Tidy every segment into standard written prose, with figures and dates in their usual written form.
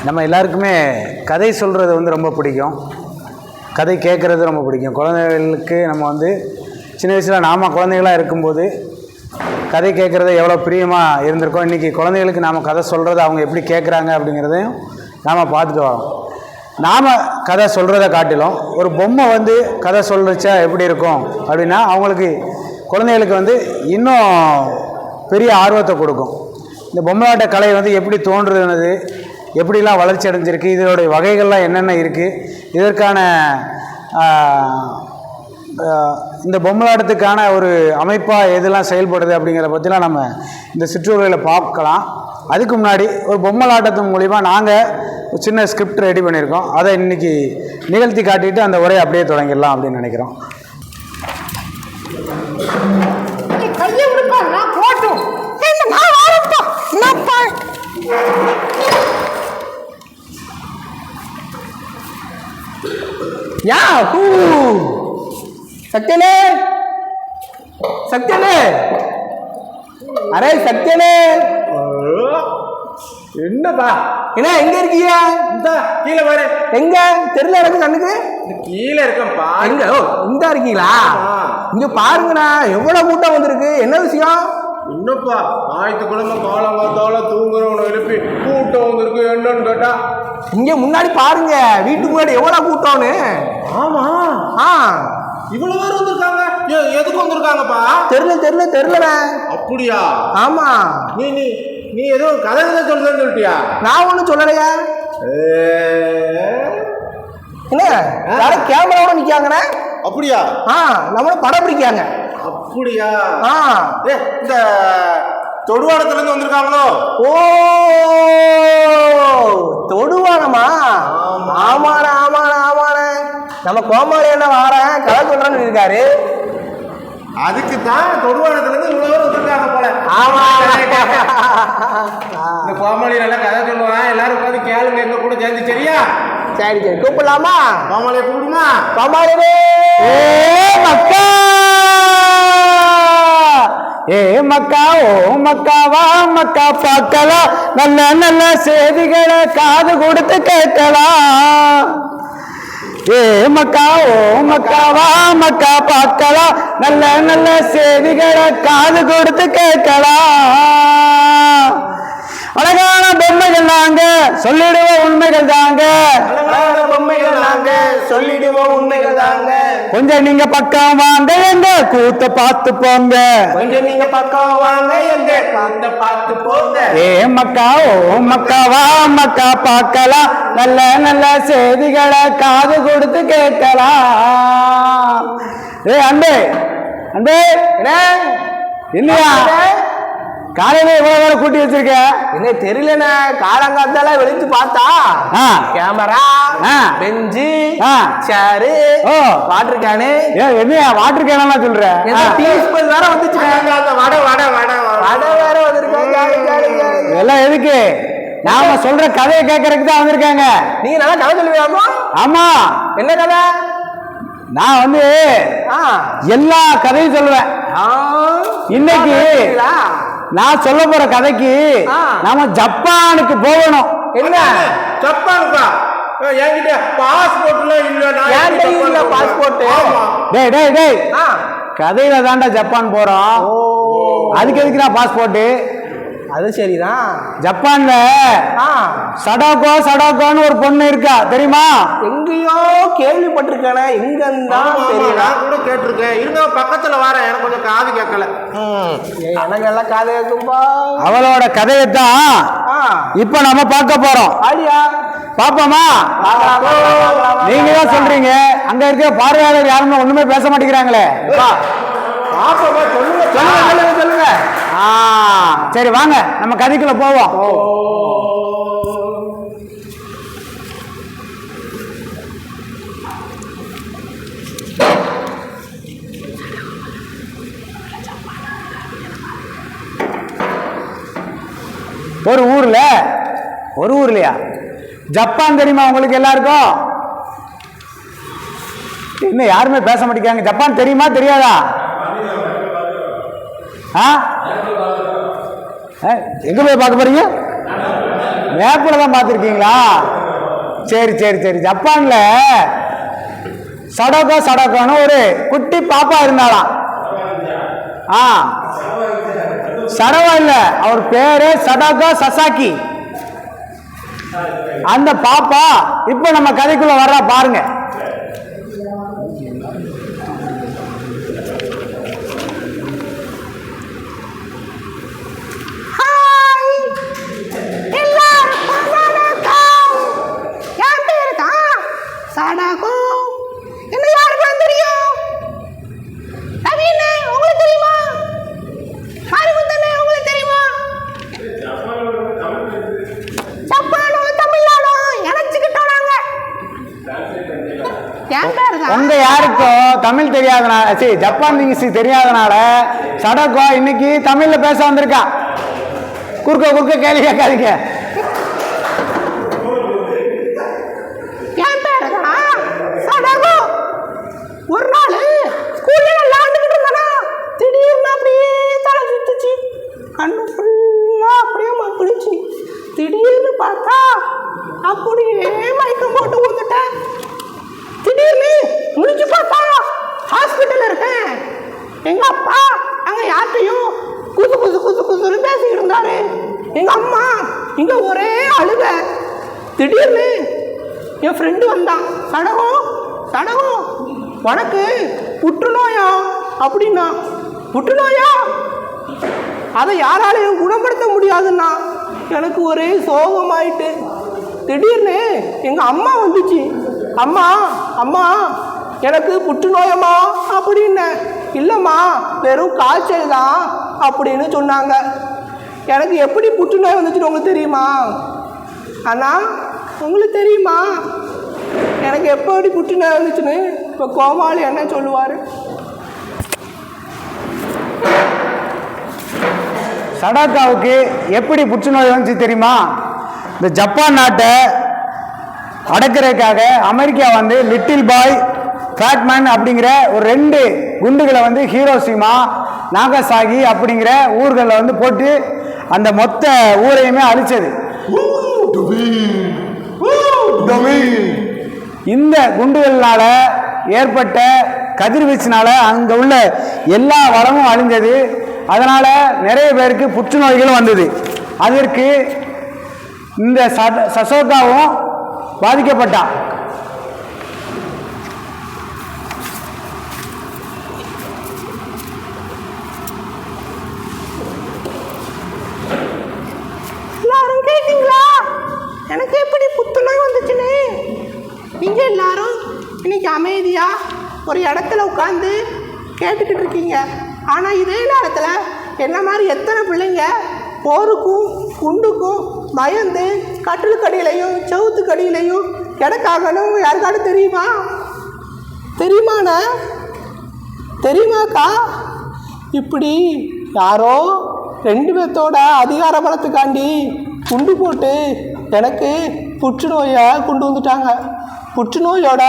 நம்ம எல்லாருக்குமே கதை சொல்கிறது வந்து ரொம்ப பிடிக்கும். கதை கேட்குறது ரொம்ப பிடிக்கும். குழந்தைகளுக்கு நம்ம வந்து சின்ன வயசில் நாம் குழந்தைகளாக இருக்கும்போது கதை கேட்குறது எவ்வளோ பிரியமாக இருந்திருக்கோம். இன்றைக்கி குழந்தைகளுக்கு நாம் கதை சொல்கிறத அவங்க எப்படி கேட்குறாங்க அப்படிங்கிறதையும் நாம் பார்த்துட்டு வரோம். நாம் கதை சொல்கிறத காட்டிலும் ஒரு பொம்மை வந்து கதை சொல்லிச்சா எப்படி இருக்கும் அப்படின்னா அவங்களுக்கு குழந்தைகளுக்கு வந்து இன்னும் பெரிய ஆர்வத்தை கொடுக்கும். இந்த பொம்மலாட்ட கலை வந்து எப்படி தோன்றுறது, எப்படிலாம் வளர்ச்சி அடைஞ்சிருக்கு, இதனுடைய வகைகள்லாம் என்னென்ன இருக்குது, இதற்கான இந்த பொம்மலாட்டத்துக்கான ஒரு அமைப்பாக எதெல்லாம் செயல்படுது அப்படிங்கிற பற்றிலாம் நம்ம இந்த சிற்றூர்களில் பார்க்கலாம். அதுக்கு முன்னாடி ஒரு பொம்மலாட்டத்தின் மூலிமா நாங்கள் ஒரு சின்ன ஸ்கிரிப்ட் ரெடி பண்ணியிருக்கோம். அதை இன்றைக்கி நிகழ்த்தி காட்டிட்டு அந்த உரையை அப்படியே தொடங்கிடலாம் அப்படின்னு நினைக்கிறோம். சக்தியனே, சக்தியனே, அரே சக்தியனே, என்னப்பா என்ன எங்க இருக்கீங்க? இந்த கீழே பாரு. எங்க தெரியல எனக்கு கண்ணுக்கு. கீழே இருக்கேன்ப்பா. எங்க? ஓ இந்த இருக்கீங்களா? இங்க பாருங்கண்ணா, எவ்வளவு கூட்டம் வந்திருக்கு. என்ன விஷயம்? என்னப்பா ஞாயிற்றுக்கிழமை காலங்காத்தால தூங்குறவனை எழுப்பி கூட்டம் வந்திருக்கு, என்னன்னு கேட்டா இங்க முன்னாடி பாருங்க, வீட்டுக்கு முன்னாடி எவ்வளவு கூட்டம்னு. ஆமா, இவ்வளவு பேர் வந்திருக்காங்க. எதுக்கு வந்திருக்காங்கப்பா? தெரியல. அப்படியா? ஆமா. நீ ஏதோ கதை சொல்றேன்னு சொல்லிட்டியா? நான் ஒன்றும் சொல்லலையா. என்ன யாரும் கேமராவோட நிக்காங்கண்ணே? அப்படியா? நம்மள படம் பிடிக்காங்க. அப்படியா? இந்த தொடுவானத்துல இருந்து வந்திருக்காங்களோ? ஓ தொடுவானமா? ஆமாண்ணே. நம்ம கோமாளி என்ன வாரேன் கதை சொல்றேன்னு இருக்காரு. அதுக்கு தான் தொடுவானத்துல இருந்து இவ்வளவு வந்திருக்காங்க போல. ஆமா, இந்த கோமாளி நல்லா கதை சொல்லுவான். எல்லாரும் உட்காந்து கேளுங்க எங்க கூட சேர்ந்து. சரியா? சரி கூப்பிடலாமா? கோமாளியை கூப்பிடுமா? கோமாளி மக்கா, மக்கா, ஓ மக்கா, வா மக்கா பார்க்கலாம், நல்ல நல்ல செய்திகளை காது கொடுத்து கேட்கலாம். மக்கா, ஓ மக்கா, வா மக்கா பார்க்கலாம், நல்ல நல்ல செய்திகளை காது கொடுத்து கேட்கலாம். அழகான பொம்மைகள் நாங்க சொல்லிடுவோம் உண்மைகள் தாங்க. கொஞ்சம் நீங்க பக்கம் வாங்க, எங்க கூத்த பார்த்து போங்க. மக்கா, ஓ மக்கா, வா மக்கா பார்க்கலாம், நல்ல நல்ல செய்திகளை காது கொடுத்து கேட்கலாம். அண்டே இல்லையா? காலையில எவ்வளவு வேலை கூட்டி வச்சிருக்க? என்ன தெரியலண்ணே, காலங்காத்தால வெளிச்சு பார்த்தா camera, bench, chair, water can. என்னையா வாட்டர் கேனா சொல்ற? டீஸ்பூன் வேற வந்துச்சு. வடை வேற வந்திருக்காங்க. இதெல்லாம் எதுக்கு? நாம சொல்ற கதையை கேட்கறதுக்கு தான் வந்திருக்காங்க. நீங்க நல்லா கதை சொல்லுவீங்க? ஆமா. என்ன கதை? நான் வந்து எல்லா கதையும் சொல்லுவேன். இன்னைக்கு நான் சொல்ல போற கதைக்கு நாம ஜப்பானுக்கு போகணும். என்ன ஜப்பானுக்கா? என்கிட்ட பாஸ்போர்ட்ல இல்ல. பாஸ்போர்ட்? டேய் கதையில தாண்டா ஜப்பான் போறோம். அதுக்கு எதுக்குடா பாஸ்போர்ட்? அது சரிதான். ஜப்பான்ல சடாகோன்னு ஒரு பொண்ணு இருக்கா, தெரியுமா? எங்கேயோ கேள்விப்பட்டிருக்கேன். எங்க தெரியல, கூட கேட்டிருக்கேன். இருங்க பக்கத்துல வரேன், எனக்கு கொஞ்சம் காது கேட்கல. எனக்கு எல்லாம் காது கேட்கும்பா. அவளோட கதையத்தான் இப்ப நம்ம பார்க்க போறோம். ஆடியா பாப்போமா? நீங்க தான் சொல்றீங்க, அங்க இருக்க பார்வையாளர் யாருமே ஒண்ணுமே பேச மாட்டேங்கிறாங்களே. சொல்லுங்க. சரி வாங்க நம்ம கதைக்குள்ள போவோம். ஒரு ஊர்லயா ஜப்பான் தெரியுமா உங்களுக்கு எல்லாருக்கும்? என்ன யாருமே பேச மாட்டேங்கிறாங்க. ஜப்பான் தெரியுமா தெரியாதா? எங்க போய் பார்க்க போறீங்க? மேப்பில் தான் பார்த்துருக்கீங்களா? சரி சரி சரி. ஜப்பான்ல சடோகான்னு ஒரு குட்டி பாப்பா இருந்தாலாம். சடவா இல்ல, அவர் பேரு சடோகா சசாக்கி. அந்த பாப்பா இப்ப நம்ம கதைக்குள்ள வர்றா பாருங்க. என்ன யாருக்கெல்லாம் தெரியும்? உங்களுக்கு தெரியுமா? உங்களுக்கு தெரியுமா? ஜப்பானும் தமிழ்நாடும் இணைச்சுக்கிட்டோம் நாங்க. உங்க யாருக்கும் தமிழ் தெரியாதனால, சரி ஜப்பான் இங்கிலீஷ் தெரியாதனால சடகோ இன்னைக்கு தமிழ்ல பேச வந்திருக்கா. குறுக்க கேள்வி கேட்காதீங்க. ஒரு நாள் ஸ்கூல்ல விளையாண்டுக்கிட்டு இருந்தானா, திடீர்னு அப்படியே தலை சுத்துச்சு, கண்ணு ஃபுல்லா அப்படியே மப்பிடுச்சு. திடீர்னு பார்த்தா அப்படியே மயக்கம் போட்டு விழுந்துட்டேன். திடீர்னு முடிச்சு பார்த்தா ஹாஸ்பிட்டல் இருக்கேன். எங்க அப்பா அங்க யார்கிட்டையும் குசுன்னு பேசிக்கிட்டு இருந்தாரு. எங்க அம்மா இங்க ஒரே அழுக. திடீர்னு என் ஃப்ரெண்டு வந்தான். சடகம் உனக்கு புற்றுநோயா அப்படின்னா. புற்றுநோயா? அதை யாராலையும் குணப்படுத்த முடியாதுன்னா. எனக்கு ஒரே சோகமாயிட்டு திடீர்னு எங்கள் அம்மா வந்துச்சு. அம்மா எனக்கு புற்றுநோயம்மா அப்படின்னு. இல்லைம்மா வெறும் காய்ச்சல் தான் அப்படின்னு சொன்னாங்க. எனக்கு எப்படி புற்றுநோய் வந்துச்சுன்னு உங்களுக்கு தெரியுமா? அண்ணா உங்களுக்கு தெரியுமா எனக்கு எப்படி புற்றுநோய் வந்துச்சுன்னு? இப்போ கோமாளி என்ன சொல்லுவார்? சடாக்காவுக்கு எப்படி புற்றுநோய் வந்துச்சு தெரியுமா? இந்த ஜப்பான் நாட்டை அடக்கிறதுக்காக அமெரிக்கா வந்து லிட்டில் பாய் ஃபேட்மேன் அப்படிங்கிற ஒரு 2 குண்டுகளை வந்து ஹீரோஷிமா நாகசாகி அப்படிங்கிற ஊர்களில் வந்து போட்டு அந்த மொத்த ஊரையுமே அழிச்சது. இந்த குண்டுகளால ஏற்பட்ட கதிர்வீச்சினால அங்கே உள்ள எல்லா வளமும் அழிஞ்சது. அதனால நிறைய பேருக்கு புற்றுநோய்களும் வந்தது. அதற்கு இந்த சசோகாவும் பாதிக்கப்பட்டான். எல்லாரும் கேட்டீங்களா எனக்கு எப்படி புற்றுநோய் வந்துச்சுன்னு? நீங்க எல்லாரும் இன்னைக்கு அமைதியா ஒரு இடத்துல உட்காந்து கேட்டுக்கிட்டு இருக்கீங்க. ஆனால் இதே நேரத்தில் என்ன மாதிரி எத்தனை பிள்ளைங்க போருக்கும் குண்டுக்கும் பயந்து கட்டிலுக்கடியிலையும் செவுத்துக்கடியிலையும் கிடக்காகணும் யாருக்காவது தெரியுமாண்ணா? தெரியுமாக்கா? இப்படி யாரோ 2 பேர்த்தோட அதிகார பலத்துக்காண்டி குண்டு போட்டு எனக்கு புற்றுநோயை கொண்டு வந்துட்டாங்க. புற்றுநோயோட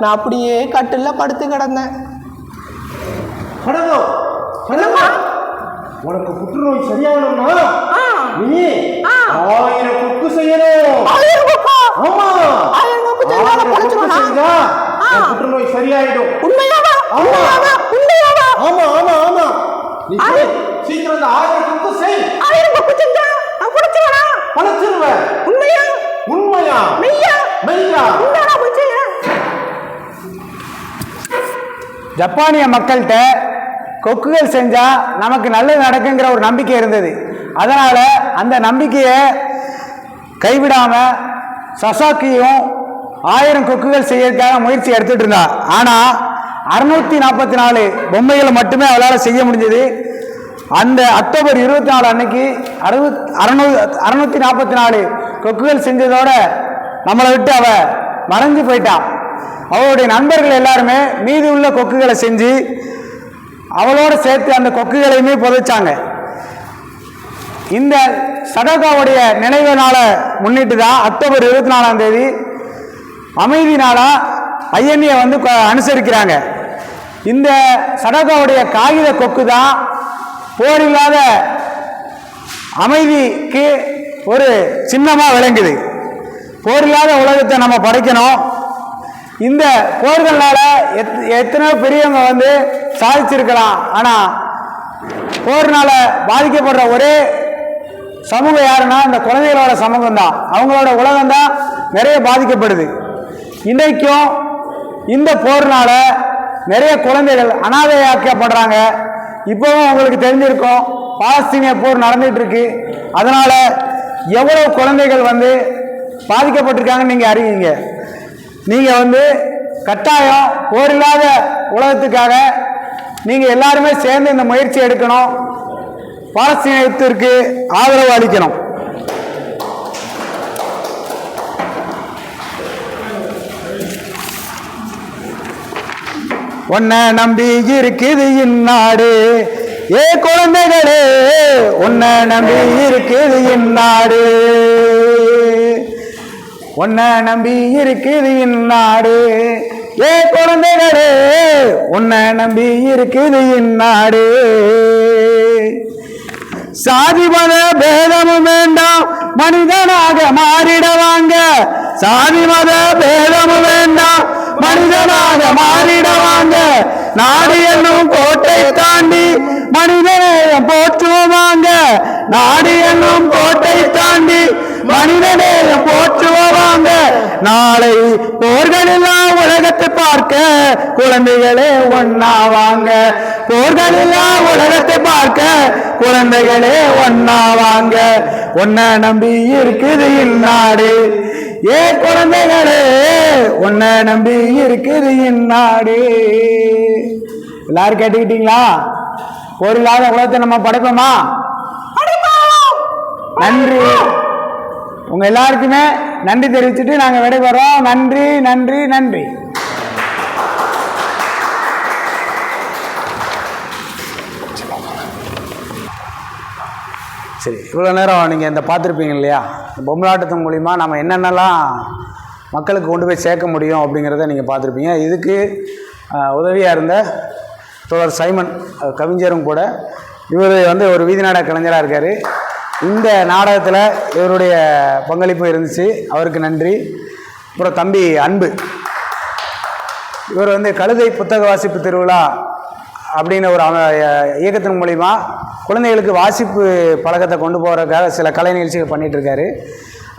நான் அப்படியே கட்டிலில் படுத்து கிடந்தேன். உனக்கு புற்றுநோய் சரியாகணும்னா நீ 1000 குக்கு செய்யணும். 1000 குக்கா? ஆமா, 1000 குக்கு செஞ்சா புற்றுநோய் சரியாயிடும். உண்மையாவா? ஆமா நீ சீக்கிரம் அந்த 1000 குக்கு செய். 1000 குக்கு செஞ்சா நான் புடிச்சுவனா? பழச்சிருவேன். உண்மையா மெய்யா? உண்மையா போச்சு. ஜப்பானிய மக்கள்கிட்ட கொக்குகள் செஞ்சா நமக்கு நல்லது நடக்குங்கிற ஒரு நம்பிக்கை இருந்தது. அதனால அந்த நம்பிக்கையை கைவிடாம சசாக்கியும் 1000 கொக்குகள் செய்யறதுக்காக முயற்சி எடுத்துட்டு இருந்தா. ஆனா 644 பொம்மைகளை மட்டுமே அவளால் செய்ய முடிஞ்சது. அந்த அக்டோபர் 24 அன்னைக்கு 644 கொக்குகள் செஞ்சதோட நம்மளை விட்டு அவ மறைஞ்சு போயிட்டான். அவளுடைய நண்பர்கள் எல்லாருமே மீதி உள்ள கொக்குகளை செஞ்சு அவளோட சேர்த்து அந்த கொக்குகளையுமே புதைச்சாங்க. இந்த சடகாவுடைய நினைவு நாளை முன்னிட்டு தான் அக்டோபர் 24ஆம் தேதி அமைதி நாளா ஐஎன்ஏ வந்து அனுசரிக்கிறாங்க. இந்த சடகாவுடைய காகித கொக்கு தான் போர் இல்லாத அமைதிக்கு ஒரு சின்னமாக விளங்குது. போர் இல்லாத உலகத்தை நம்ம படைக்கணும். இந்த போர்கள்னால எத்தனையோ பெரியவங்க வந்து சாதிச்சிருக்கலாம். ஆனால் போர்னால பாதிக்கப்படுற ஒரே சமூகம் யாருன்னா இந்த குழந்தைகளோட சமூகம் தான். அவங்களோட உலகம் தான் நிறைய பாதிக்கப்படுது. இன்றைக்கும் இந்த போர்னால நிறைய குழந்தைகள் அனாதையாக்கப்படுறாங்க. இப்போவும் உங்களுக்கு தெரிஞ்சிருக்கும், பாலஸ்தீனிய போர் நடந்துட்டு இருக்கு. அதனால எவ்வளவு குழந்தைகள் வந்து பாதிக்கப்பட்டிருக்காங்கன்னு நீங்க அறிவீங்க. நீங்க வந்து கட்டாயம் போர் இல்லாத உலகத்துக்காக நீங்க எல்லாருமே சேர்ந்து இந்த முயற்சி எடுக்கணும். பாலஸ்தீனத்திற்கு ஆதரவு அளிக்கணும். உன்னை நம்பி இருக்குது இந்நாடு, ஏ குழந்தைகளே உன்னை நம்பி இருக்குது இந்நாடு, உன்னை நம்பி இருக்குது இந்நாடு, ஏ குழந்தைகளே உன்னை நம்பி இருக்குது இந்நாடு. சாதி மத பேதமும் வேண்டாம், மனிதனாக மாறிடவாங்க. சாதி மத பேதமும் வேண்டாம், மனிதனாக மாறிடவாங்க. நாடு என்னும் கோட்டை தாண்டி மனிதநேயம் போற்றுவாங்க. நாடு என்னும் கோட்டை தாண்டி மனிதநேயம் போற்றுவாங்க. நாளை போர்களெல்லாம் உலகத்தை பார்க்க குழந்தைகளே ஒன்னாவாங்க. போர்களெல்லாம் உலகத்தை பார்க்க குழந்தைகளே ஒன்னாவாங்க. உன்னை நம்பி இருக்குது இந்நாடு, ஏ குழந்தைகளே உன்னை நம்பி இருக்குது இந்நாடு. எல்லாரும் கேட்டுக்கிட்டீங்களா? போர் இல்லாத உலகத்தை நம்ம படைப்போமா? நன்றி. உங்க எல்லாருக்குமே நன்றி தெரிவிச்சுட்டு நாங்க விடைபெறோம். நன்றி நன்றி நன்றி. சரி, இவ்வளோ நேரம் நீங்கள் இந்த பார்த்துருப்பீங்க இல்லையா, பொம்மலாட்டத்தின் மூலிமா நம்ம என்னென்னலாம் மக்களுக்கு கொண்டு போய் சேர்க்க முடியும் அப்படிங்கிறத நீங்கள் பார்த்துருப்பீங்க. இதுக்கு உதவியாக இருந்த தோழர் சைமன் கவிஞரும் கூட. இவர் வந்து ஒரு வீதி நாடக கலைஞராக இருக்கார். இந்த நாடகத்தில் இவருடைய பங்களிப்பு இருந்துச்சு, அவருக்கு நன்றி. அப்புறம் தம்பி அன்பு, இவர் வந்து கழுதை புத்தக வாசிப்பு திருவிழா அப்படின்னு ஒரு இயக்கத்தின் மூலிமா குழந்தைகளுக்கு வாசிப்பு பழக்கத்தை கொண்டு போகிறதுக்காக சில கலை நிகழ்ச்சிகள் பண்ணிகிட்ருக்காரு.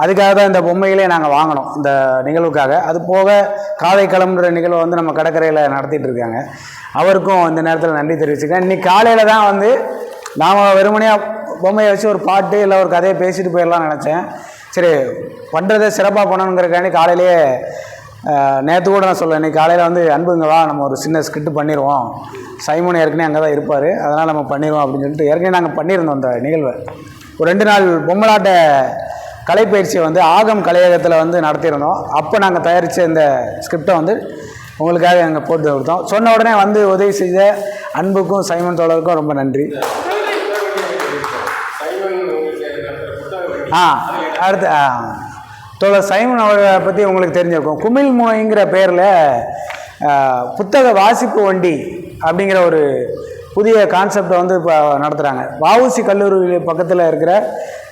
அதுக்காக தான் இந்த பொம்மைகளே நாங்கள் வாங்கினோம் இந்த நிகழ்வுக்காக. அது போக காதை களம்ன்ற நிகழ்வை வந்து நம்ம கடற்கரையில் நடத்திட்டு இருக்காங்க. அவருக்கும் இந்த நேரத்தில் நன்றி தெரிவிச்சுக்கிறேன். இன்றைக்கி காலையில் தான் வந்து நாம் வெறுமனையாக பொம்மையை வச்சு ஒரு பாட்டு இல்லை ஒரு கதையை பேசிட்டு போயிடலாம்னு நினச்சேன். சரி, பண்ணுறதை சிறப்பாக பண்ணணுங்கிறக்காண்டி காலையிலேயே நேற்று கூட நான் சொல்லுவேன், இன்றைக்கி காலையில் வந்து அன்புங்க வா நம்ம ஒரு சின்ன ஸ்கிரிப்ட் பண்ணிடுவோம், சைமன் ஏற்கனவே அங்கே தான் இருப்பார், அதனால் நம்ம பண்ணிடுவோம் அப்படின்னு சொல்லிட்டு ஏற்கனவே நாங்கள் பண்ணியிருந்தோம் அந்த நிகழ்வை. ஒரு 2 நாள் பொம்மலாட்ட கலைப்பயிற்சியை வந்து ஆகம் கலையகத்தில் வந்து நடத்தியிருந்தோம். அப்போ நாங்கள் தயாரித்த இந்த ஸ்கிரிப்டை வந்து உங்களுக்காக நாங்கள் போட்டு கொடுத்தோம். சொன்ன உடனே வந்து உதவி செய்த அன்புக்கும் சைமன் தோழருக்கும் ரொம்ப நன்றி. அடுத்து தோழர் சைமன் அவரை பற்றி உங்களுக்கு தெரிஞ்சிருக்கும். குமிழ் முனைங்கிற பேரில் புத்தக வாசிப்பு வண்டி அப்படிங்கிற ஒரு புதிய கான்செப்டை வந்து இப்போ நடத்துகிறாங்க. வஉசி கல்லூரி பக்கத்தில் இருக்கிற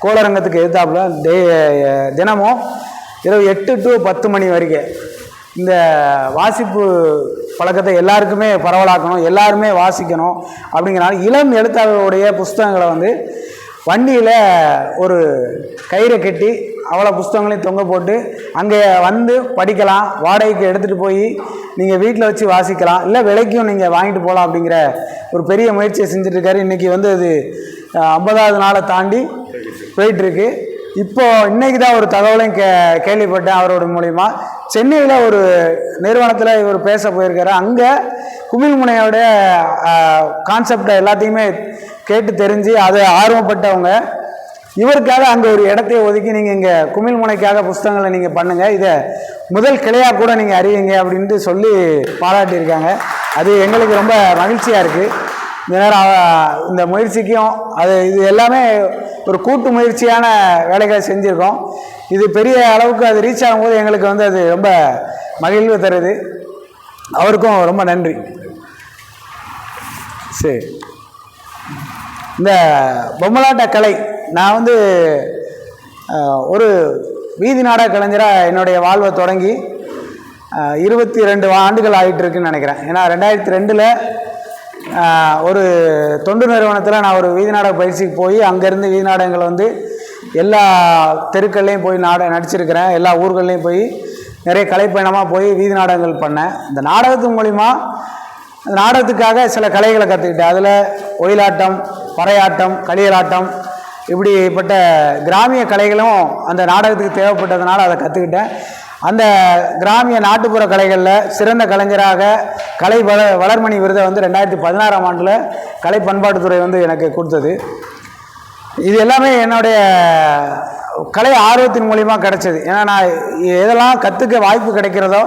கோளரங்கத்துக்கு எதிர்த்தாப்புல தினமும் இரவு 8 to 10 மணி வரைக்கும் இந்த வாசிப்பு பழக்கத்தை எல்லாருக்குமே பரவலாக்கணும், எல்லாருமே வாசிக்கணும் அப்படிங்கிறனால இளம் எழுத்தாளர்களுடைய புஸ்தகங்களை வந்து வண்டியில் ஒரு கயிறை கட்டி அவ்வளோ புஸ்தகங்களையும் தொங்க போட்டு அங்கே வந்து படிக்கலாம். வாடகைக்கு எடுத்துகிட்டு போய் நீங்கள் வீட்டில் வச்சு வாசிக்கலாம், இல்லை விலைக்கும் நீங்கள் வாங்கிட்டு போகலாம் அப்படிங்கிற ஒரு பெரிய முயற்சியை செஞ்சுட்ருக்காரு. இன்றைக்கி வந்து அது 50வது நாளை தாண்டி போயிட்டுருக்கு. இப்போது இன்றைக்கி தான் ஒரு தகவலையும் கேள்விப்பட்டேன் அவரோட மூலிமா. சென்னையில் ஒரு நிறுவனத்தில் இவர் பேச போயிருக்காரு. அங்கே குமிழ்முனையோட கான்செப்டை எல்லாத்தையுமே கேட்டு தெரிஞ்சு அதை ஆர்வப்பட்டவங்க இவருக்காக அங்கே ஒரு இடத்தைய ஒதுக்கி நீங்கள் இங்கே குமிழ்முனைக்காக புஸ்தகங்களை நீங்கள் பண்ணுங்கள், இதை முதல் கிளையாக கூட நீங்கள் அறிவிங்க அப்படின்ட்டு சொல்லி பாராட்டியிருக்காங்க. அது எங்களுக்கு ரொம்ப மகிழ்ச்சியாக இருக்குது. இந்த நேரம் இந்த முயற்சிக்கும் இது எல்லாமே ஒரு கூட்டு முயற்சியான வேலைகளை செஞ்சுருக்கோம். இது பெரிய அளவுக்கு அது ரீச் ஆகும்போது எங்களுக்கு வந்து அது ரொம்ப மகிழ்வு தருது. அவருக்கும் ரொம்ப நன்றி. சரி, இந்த பொம்மலாட்ட கலை நான் வந்து ஒரு வீதி நாடக கலைஞராக என்னுடைய வாழ்வை தொடங்கி 22 ஆண்டுகள் ஆகிட்டு இருக்குன்னு நினைக்கிறேன். ஏன்னா 2002 ஒரு தொண்டு நிறுவனத்தில் நான் ஒரு வீதி நாடக பயிற்சிக்கு போய் அங்கேருந்து வீதி நாடகங்கள் வந்து எல்லா தெருக்கள்லேயும் போய் நடிச்சிருக்கிறேன். எல்லா ஊர்கள்லேயும் போய் நிறைய கலைப்பயணமாக போய் வீதி நாடகங்கள் பண்ணேன். இந்த நாடகத்தின் மூலிமா நாடகத்துக்காக சில கலைகளை கற்றுக்கிட்டேன். அதில் ஒயிலாட்டம், பறையாட்டம், களியலாட்டம், இப்படிப்பட்ட கிராமிய கலைகளும் அந்த நாடகத்துக்கு தேவைப்பட்டதுனால அதை கற்றுக்கிட்டேன். அந்த கிராமிய நாட்டுப்புற கலைகளில் சிறந்த கலைஞராக கலை வளர்மணி விருதை வந்து 2016ஆம் ஆண்டில் கலை பண்பாட்டுத்துறை வந்து எனக்கு கொடுத்தது. இது எல்லாமே என்னுடைய கலை ஆர்வத்தின் மூலிமா கிடைச்சது. ஏன்னா நான் எதெல்லாம் கற்றுக்க வாய்ப்பு கிடைக்கிறதோ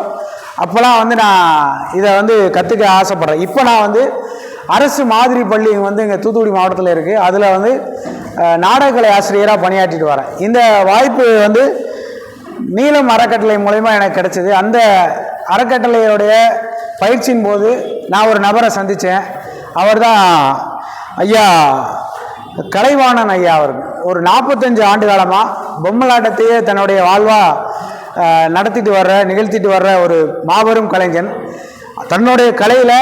அப்போல்லாம் வந்து நான் இதை வந்து கற்றுக்க ஆசைப்பட்றேன். இப்போ நான் வந்து அரசு மாதிரி பள்ளி வந்து இங்கே தூத்துக்குடி மாவட்டத்தில் இருக்குது. அதில் வந்து நாடகக்கலை ஆசிரியராக பணியாற்றிட்டு வரேன். இந்த வாய்ப்பு வந்து நீலம் அறக்கட்டளை மூலமா எனக்கு கிடைச்சது. அந்த அறக்கட்டளையோடைய பயிற்சியின் போது நான் ஒரு நபரை சந்தித்தேன். அவர் தான் ஐயா கலைவாணன் ஐயா. அவர் ஒரு 45 ஆண்டு காலமாக பொம்மலாட்டத்தையே தன்னுடைய வாழ்வாக நிகழ்த்திட்டு வர்ற ஒரு மாபெரும் கலைஞன். தன்னுடைய கலையில்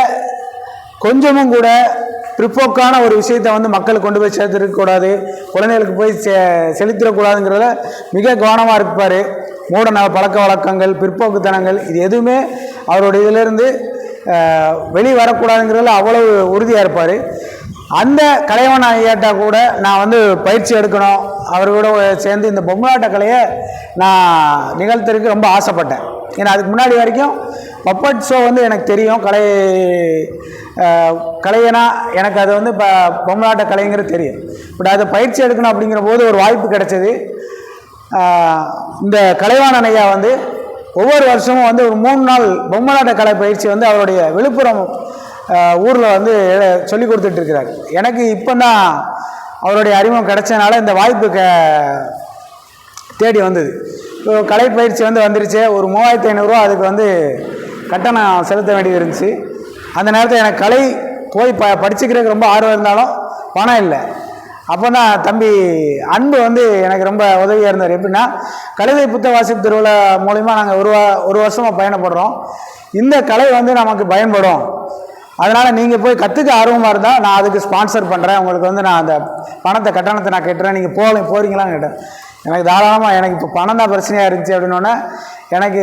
கொஞ்சமும் கூட பிற்போக்கான ஒரு விஷயத்தை வந்து மக்களுக்கு கொண்டு போய் சேர்த்துருக்கக்கூடாது, குழந்தைகளுக்கு போய் செலுத்திடக்கூடாதுங்கிறத மிக கவனமாக இருப்பார். மூட பழக்க வழக்கங்கள், பிற்போக்குத்தனங்கள் இது எதுவுமே அவருடைய இதிலேருந்து வெளியே வரக்கூடாதுங்கிறதுல அவ்வளவு உறுதியாக இருப்பார். அந்த கலைவாணன் ஐயாட்டா கூட நான் வந்து பயிற்சி எடுக்கணும், அவரோட சேர்ந்து இந்த பொம்மலாட்ட கலையை நான் நிகழ்த்துறதுக்கு ரொம்ப ஆசைப்பட்டேன். ஏன்னா அதுக்கு முன்னாடி வரைக்கும் பப்பட் ஷோ வந்து எனக்கு தெரியும், கலையனா எனக்கு அது வந்து இப்போ பொம்மலாட்ட கலைங்கிறது தெரியும். பட் அதை பயிற்சி எடுக்கணும் அப்படிங்கிற போது ஒரு வாய்ப்பு கிடைச்சது. இந்த கலைவாணன் ஐயா வந்து ஒவ்வொரு வருஷமும் வந்து ஒரு 3 நாள் பொம்மலாட்ட கலை பயிற்சி வந்து அவருடைய விழுப்புரம் ஊரில் வந்து சொல்லி கொடுத்துட்ருக்கிறார். எனக்கு இப்போ தான் அவருடைய அறிமுகம் கிடைச்சதுனால இந்த வாய்ப்பு தேடி வந்தது. இப்போ கலை பயிற்சி வந்து வந்துருச்சு. ஒரு 3500 அதுக்கு வந்து கட்டணம் செலுத்த வேண்டியது இருந்துச்சு. அந்த நேரத்தில் எனக்கு கலை போய் படிச்சுக்கிறதுக்கு ரொம்ப ஆர்வம் இருந்தாலும் பணம் இல்லை. அப்போ தான் தம்பி அன்பு வந்து எனக்கு ரொம்ப உதவியாக இருந்தார். எப்படின்னா, கழுதை புத்த வாசிப்பு திருவிழா மூலிமா நாங்கள் ஒரு வருஷமாக பயணப்படுறோம். இந்த கலை வந்து நமக்கு பயன்படும், அதனால் நீங்கள் போய் கற்றுக்க ஆர்வமாக இருந்தால் நான் அதுக்கு ஸ்பான்சர் பண்ணுறேன், உங்களுக்கு வந்து நான் அந்த கட்டணத்தை நான் கட்டுறேன், நீங்கள் போகிறீங்களான்னு கேட்டேன். எனக்கு தாராளமாக, எனக்கு இப்போ பணம் தான் பிரச்சனையாக இருந்துச்சு அப்படின்னோடனே எனக்கு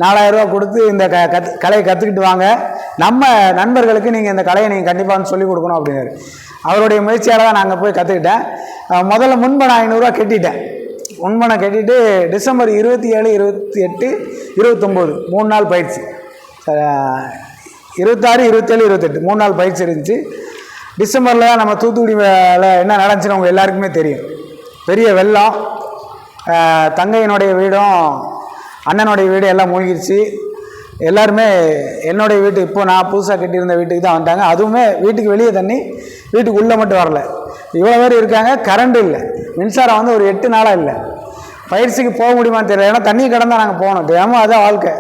4000 ரூபா கொடுத்து இந்த கலையை கற்றுக்கிட்டு வாங்க, நம்ம நண்பர்களுக்கு நீங்கள் இந்த கலையை நீங்கள் கண்டிப்பாக சொல்லிக் கொடுக்கணும் அப்படின்னாரு. அவருடைய முயற்சியால் தான் நாங்கள் போய் கற்றுக்கிட்டேன். முதல்ல முன்பணம் 500 ரூபா கட்டிட்டேன். முன்பணம் கட்டிட்டு டிசம்பர் 27, 28, 29 3 நாள் பயிற்சி, 26, 27, 28 3 நாள் பயிற்சி இருந்துச்சு. டிசம்பரில் தான் நம்ம தூத்துக்குடியில் என்ன நடந்துச்சுன்னு அவங்க எல்லாருக்குமே தெரியும். பெரிய வெள்ளம், தங்கையினுடைய வீடும் அண்ணனுடைய வீடு எல்லாம் மூழ்கிடுச்சு. எல்லாருமே என்னுடைய வீட்டு, இப்போ நான் புதுசாக கட்டியிருந்த வீட்டுக்கு தான் வந்தாங்க. அதுவுமே வீட்டுக்கு வெளியே தண்ணி, வீட்டுக்கு உள்ளே மட்டும் வரல. இவ்வளோ பேர் இருக்காங்க, கரண்ட் இல்லை, மின்சாரம் வந்து ஒரு 8 நாளாக இல்லை. பயிற்சிக்கு போக முடியுமான்னு தெரியல, ஏன்னா தண்ணி கடந்தால் நாங்கள் போகணும், தினமும் அதான் வாழ்க்கை.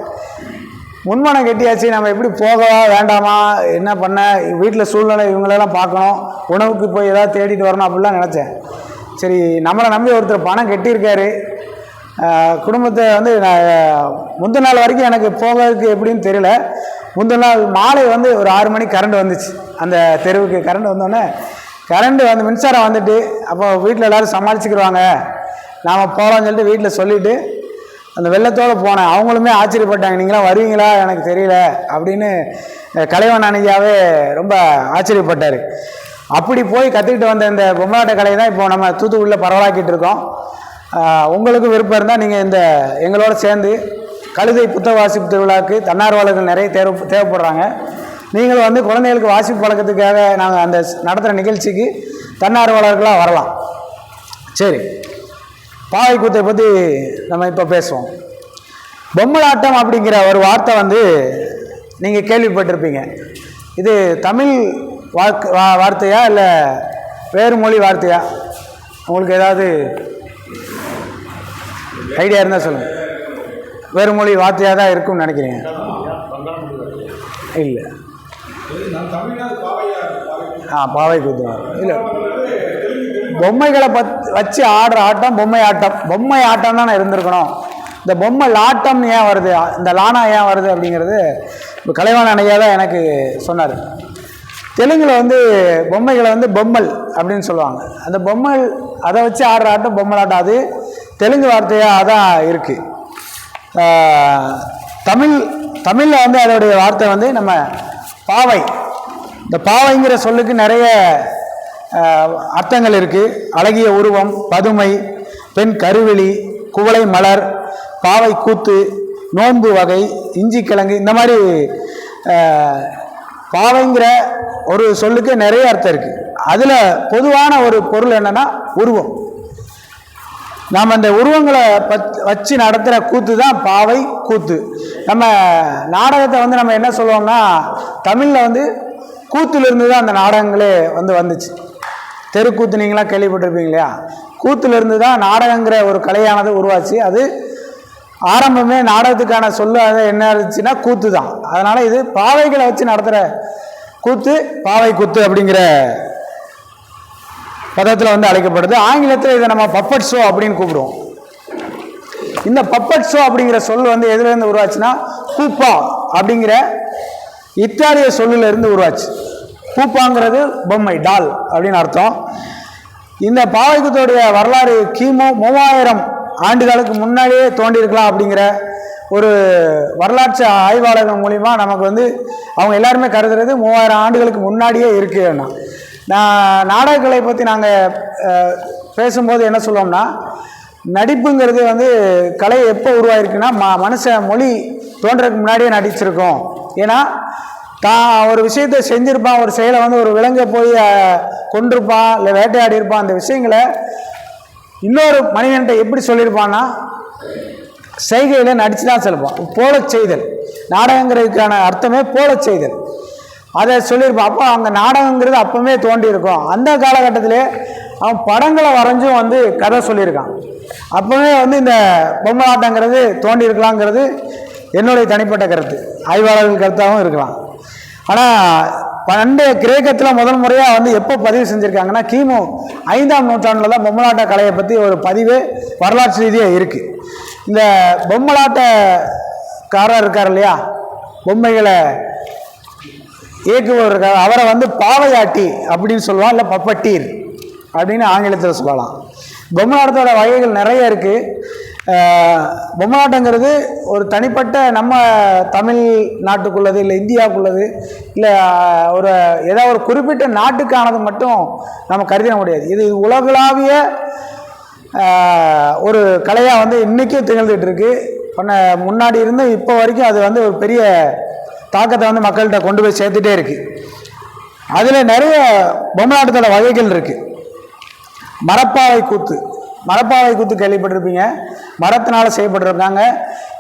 முன்மனம் கட்டியாச்சு, நம்ம எப்படி போகவா வேண்டாமா, என்ன பண்ண, வீட்டில் சூழ்நிலை இவங்களெல்லாம் பார்க்கணும், உணவுக்கு போய் ஏதாவது தேடிட்டு வரணும் அப்படிலாம் நினச்சேன். சரி, நம்மளை நம்பி ஒருத்தர் பணம் கட்டியிருக்காரு, குடும்பத்தை வந்து முந்தின நாள் வரைக்கும் எனக்கு போகிறதுக்கு எப்படின்னு தெரியல. முந்தின நாள் மாலை வந்து ஒரு 6 மணிக்கு கரண்ட் வந்துச்சு. அந்த தெருவுக்கு கரண்ட் வந்தோடனே, கரண்ட் வந்து மின்சாரம் வந்துட்டு, அப்போ வீட்டில் எல்லோரும் சமாளிச்சுக்கிடுவாங்க, நாம் போகலான்னு சொல்லிட்டு வீட்டில் சொல்லிவிட்டு அந்த வெள்ளத்தோடு போனேன். அவங்களுமே ஆச்சரியப்பட்டாங்க, நீங்களாம் வருவீங்களா எனக்கு தெரியல அப்படின்னு. கலைவாணன் ஐயாவே ரொம்ப ஆச்சரியப்பட்டார். அப்படி போய் கற்றுக்கிட்டு வந்த இந்த பொம்மலாட்ட கலையை தான் இப்போ நம்ம தூத்துக்குடியில் பரவலாக்கிட்டு இருக்கோம். உங்களுக்கு விருப்பம் இருந்தால் நீங்கள் இந்த எங்களோட சேர்ந்து கழுதை புத்த வாசிப்பு திருவிழாவுக்கு தன்னார்வலர்கள் நிறைய தேவைப்படுறாங்க. நீங்களும் வந்து குழந்தைகளுக்கு வாசிப்பு பழக்கத்துக்காக நாங்கள் அந்த நடத்துகிற நிகழ்ச்சிக்கு தன்னார்வலர்களாக வரலாம். சரி, பாவை கூத்தை பற்றி நம்ம இப்போ பேசுவோம். பொம்மலாட்டம் அப்படிங்கிற ஒரு வார்த்தை வந்து நீங்கள் கேள்விப்பட்டிருப்பீங்க. இது தமிழ் வார்த்தையா இல்லை வேறு மொழி வார்த்தையா? உங்களுக்கு ஏதாவது ஐடியா இருந்தால் சொல்லுங்கள். வேறு மொழி வார்த்தையாக தான் இருக்கும்னு நினைக்கிறீங்க? இல்லை, பாவை கூத்து இல்லை, பொம்மைகளை வச்சு ஆடுற ஆட்டம் பொம்மை ஆட்டம். பொம்மை ஆட்டம் தானே இருந்திருக்கணும். இந்த பொம்மை லாட்டம் ஏன் வருது, இந்த லானா ஏன் வருது அப்படிங்கிறது இப்போ கலைவாணன் ஐயா தான் எனக்கு சொன்னார். தெலுங்கில் வந்து பொம்மைகளை வந்து பொம்மல் அப்படின்னு சொல்லுவாங்க. அந்த பொம்மல் அதை வச்சு ஆடுற ஆட்டம் பொம்மலாட்டம். அது தெலுங்கு வார்த்தையாக தான் இருக்குது. தமிழில் வந்து அதோடைய வார்த்தை வந்து நம்ம பாவை. இந்த பாவைங்கிற சொல்லுக்கு நிறைய அர்த்தங்கள் இருக்குது. அழகிய உருவம், பதுமை, பெண் கருவெளி, குவளை மலர், பாவை கூத்து, நோன்பு வகை, இஞ்சி கிழங்கு, இந்த மாதிரி பாவைங்கிற ஒரு சொல்லுக்கு நிறைய அர்த்தம் இருக்குது. அதில் பொதுவான ஒரு பொருள் என்னென்னா உருவம். நாம் அந்த உருவங்களை வச்சு நடத்துகிற கூத்து தான் பாவை கூத்து. நம்ம நாடகத்தை வந்து நம்ம என்ன சொல்லுவோம்னா, தமிழில் வந்து கூத்துலேருந்து தான் அந்த நாடகங்களே வந்துச்சு. தெருக்கூத்து நீங்களாம் கேள்விப்பட்டிருப்பீங்க இல்லையா? கூத்துலேருந்து தான் நாடகங்கிற ஒரு கலையானது உருவாச்சு. அது ஆரம்பமே நாடகத்துக்கான சொல்லு அது என்ன இருந்துச்சுன்னா கூத்து தான். அதனால் இது பாவைகளை வச்சு நடத்துகிற கூத்து பாவை கூத்து அப்படிங்கிற பதத்தில் வந்து அழைக்கப்படுது. ஆங்கிலத்தில் இதை நம்ம பப்பட் ஷோ அப்படின்னு கூப்பிடுவோம். இந்த பப்பட் ஷோ அப்படிங்கிற சொல் வந்து எதுலேருந்து உருவாச்சுன்னா பூப்பா அப்படிங்கிற இத்தாலிய சொல்லிலிருந்து உருவாச்சு. பூப்பாங்கிறது பொம்மை, டால் அப்படின்னு அர்த்தம். இந்த பாவைக்கூத்தோடைய வரலாறு கிமு 3000 ஆண்டுகளுக்கு முன்னாடியே தோண்டியிருக்கலாம் அப்படிங்கிற ஒரு வரலாற்று ஆய்வாளர்கள் மூலிமா நமக்கு வந்து அவங்க எல்லாருமே கருதுறது 3000 ஆண்டுகளுக்கு முன்னாடியே இருக்குன்னா. நான் நாடகக்கலை பற்றி நாங்கள் பேசும்போது என்ன சொல்லுவோம்னா, நடிப்புங்கிறது வந்து கலை எப்போ உருவாயிருக்குன்னா மனுஷன் மொழி தோன்றதுக்கு முன்னாடியே நடிச்சிருக்கோம். ஏன்னா தான் ஒரு விஷயத்தை செஞ்சுருப்பான், ஒரு செயலை வந்து ஒரு விலங்கை போய் கொண்டிருப்பான், இல்லை வேட்டையாடி இருப்பான். அந்த விஷயங்களை இன்னொரு மனிதன்கிட்ட எப்படி சொல்லியிருப்பான்னா செய்கையில் நடித்து தான் சொல்லுவான். போல செய்தல், நாடகங்கிறதுக்கான அர்த்தமே போல செய்தல். அதை சொல்லியிருப்பான். அப்போ அந்த நாடகங்கிறது அப்பவுமே தோண்டி இருக்கும். அந்த காலகட்டத்திலே அவன் படங்களை வரைஞ்சும் வந்து கதை சொல்லியிருக்கான். அப்போவே வந்து இந்த பொம்மலாட்டங்கிறது தோண்டி இருக்கலாங்கிறது என்னுடைய தனிப்பட்ட கருத்து, ஆய்வாளர்கள் கருத்தாகவும் இருக்கலாம். ஆனால் பண்டைய கிரேக்கத்தில் முதல் முறையாக வந்து எப்போ பதிவு செஞ்சுருக்காங்கன்னா கிமு 5ஆம் நூற்றாண்டில் தான் பொம்மலாட்ட கலையை பற்றி ஒரு பதிவு வரலாற்று ரீதியாக இருக்குது. இந்த பொம்மலாட்டக்காரர் இருக்கார் இல்லையா, பொம்மைகளை இயக்குபவர் இருக்கார், அவரை வந்து பாவையாட்டி அப்படின்னு சொல்லுவான், இல்லை பப்பட்டீர் அப்படின்னு ஆங்கிலத்தில் சொல்லலாம். பொம்மலாட்டத்தோட வகைகள் நிறைய இருக்குது. பொம்மலாட்டங்கிறது ஒரு தனிப்பட்ட நம்ம தமிழ் நாட்டுக்குள்ளது, இல்லை இந்தியாவுக்குள்ளது, இல்லை ஏதாவது ஒரு குறிப்பிட்ட நாட்டுக்கானது மட்டும் நம்ம கருதிட முடியாது. இது உலகளாவிய ஒரு கலையாக வந்து இன்றைக்கும் திகழ்ந்துட்டு இருக்கு. முன்னாடி இருந்து இப்போ வரைக்கும் அது வந்து ஒரு பெரிய தாக்கத்தை வந்து மக்கள்கிட்ட கொண்டு போய் சேர்த்துட்டே இருக்கு. அதில் நிறைய பொம்மலாட்டத்தோட வகைகள் இருக்குது. மரப்பாவை கூத்து, மரப்பாவை கூத்து கேள்விப்பட்டிருப்பீங்க, மரத்தினால் செய்யப்பட்டிருக்காங்க.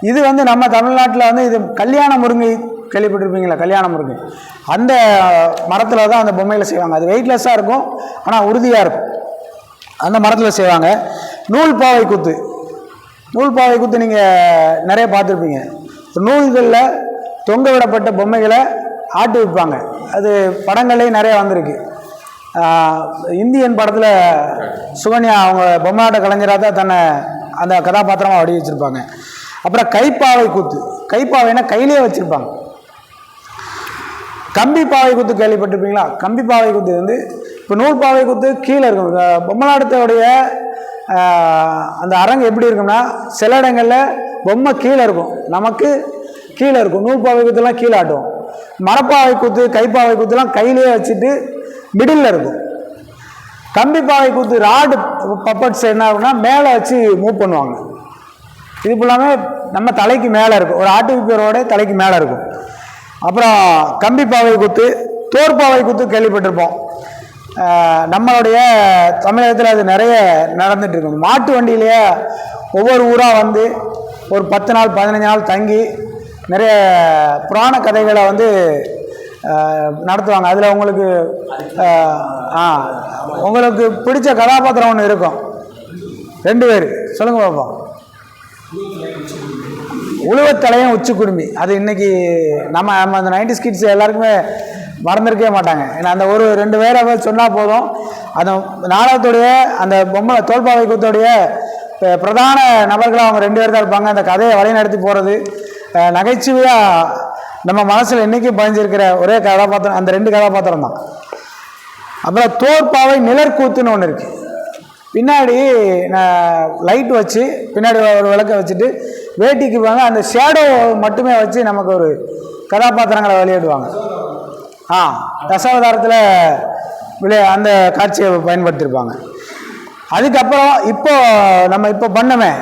இது வந்து நம்ம தமிழ்நாட்டில் வந்து இது கல்யாண முருங்கை கேள்விப்பட்டிருப்பீங்களா? கல்யாண முருங்கை அந்த மரத்தில் தான் அந்த பொம்மையில் செய்வாங்க. அது வெயிட்லெஸ்ஸாக இருக்கும், ஆனால் உறுதியாக இருக்கும். அந்த மரத்தில் செய்வாங்க. நூல் பாவை கூத்து, நூல் பாவை கூத்து நீங்கள் நிறைய பார்த்துருப்பீங்க. நூல்களில் தொங்க விடப்பட்ட பொம்மைகளை ஆட்டி வைப்பாங்க. அது படங்கள்லேயும் நிறைய வந்திருக்கு. இந்தியன் படத்தில் சுகன்யா அவங்க பொம்மலாட்ட கலைஞராக தான் தன்னை அந்த கதாபாத்திரமாக வடி வச்சுருப்பாங்க. அப்புறம் கைப்பாவை கூத்து, கைப்பாவைனா கையிலே வச்சுருப்பாங்க. கம்பி பாவை கூத்து கேள்விப்பட்டிருப்பீங்களா? கம்பி பாவை கூத்து வந்து இப்போ நூல் பாவை கூத்து கீழே இருக்கும். பொம்மலாட்டத்தோடைய அந்த அரங்கு எப்படி இருக்கும்னா, சில இடங்களில் பொம்மை கீழே இருக்கும், நமக்கு கீழே இருக்கும். நூல் பாவை கூத்துலாம் கீழே ஆட்டுவோம். மரப்பாவை கூத்து, கைப்பாவை கூத்துலாம் கையிலேயே வச்சுட்டு மிடில் இருக்கும். கம்பி பாவை கூத்து ராடு பப்பட்ஸ் என்ன ஆகும்னா மேலே வச்சு மூவ் பண்ணுவாங்க. இது ஃபுல்லாமே நம்ம தலைக்கு மேலே இருக்கும், ஒரு ஆட்டுவிப்பரோட தலைக்கு மேலே இருக்கும். அப்புறம் கம்பி பாவை கூத்து, தோற்பாவை கூத்து கேள்விப்பட்டிருப்போம். நம்மளுடைய தமிழகத்தில் அது நிறைய நடந்துட்டு இருக்கும். மாட்டு வண்டியிலேயே ஒவ்வொரு ஊராக வந்து ஒரு 10 நாள் 15 நாள் தங்கி நிறைய புராண கதைகளை வந்து நடத்துவாங்க. அதில் உங்களுக்கு பிடிச்ச கதாபாத்திரம் ஒன்று இருக்கும். 2 பேர் சொல்லுங்க பார்ப்போம். உழுவத்தலையும் உச்சி குடுமி. அது இன்னைக்கு நம்ம அந்த 90s கிட்ஸ் எல்லாருக்குமே மறந்துருக்கவே மாட்டாங்க. ஏன்னா அந்த ஒரு 2 பேரை சொன்னால் போதும், அந்த நாடகத்துடைய அந்த பொம்மை தோல்பாவை கூத்துடைய பிரதான நபர்களாக அவங்க 2 பேர் தான் இருப்பாங்க. அந்த கதையை வழிநடத்தி போகிறது நகைச்சுவையாக நம்ம மனசில் என்றைக்கும் பதிஞ்சிருக்கிற ஒரே கதாபாத்திரம் அந்த 2 கதாபாத்திரம் தான். அப்புறம் தோற்பாவை நிழற்கூத்துன்னு ஒன்று இருக்குது. பின்னாடி லைட் வச்சு பின்னாடி ஒரு விளக்கை வச்சுட்டு வேட்டிக்கு வாங்க அந்த ஷேடோ மட்டுமே வச்சு நமக்கு ஒரு கதாபாத்திரங்களை வெளியிடுவாங்க. தசாவதாரத்தில் அந்த காட்சியை பயன்படுத்தியிருப்பாங்க. அதுக்கப்புறம் இப்போ பண்ணமே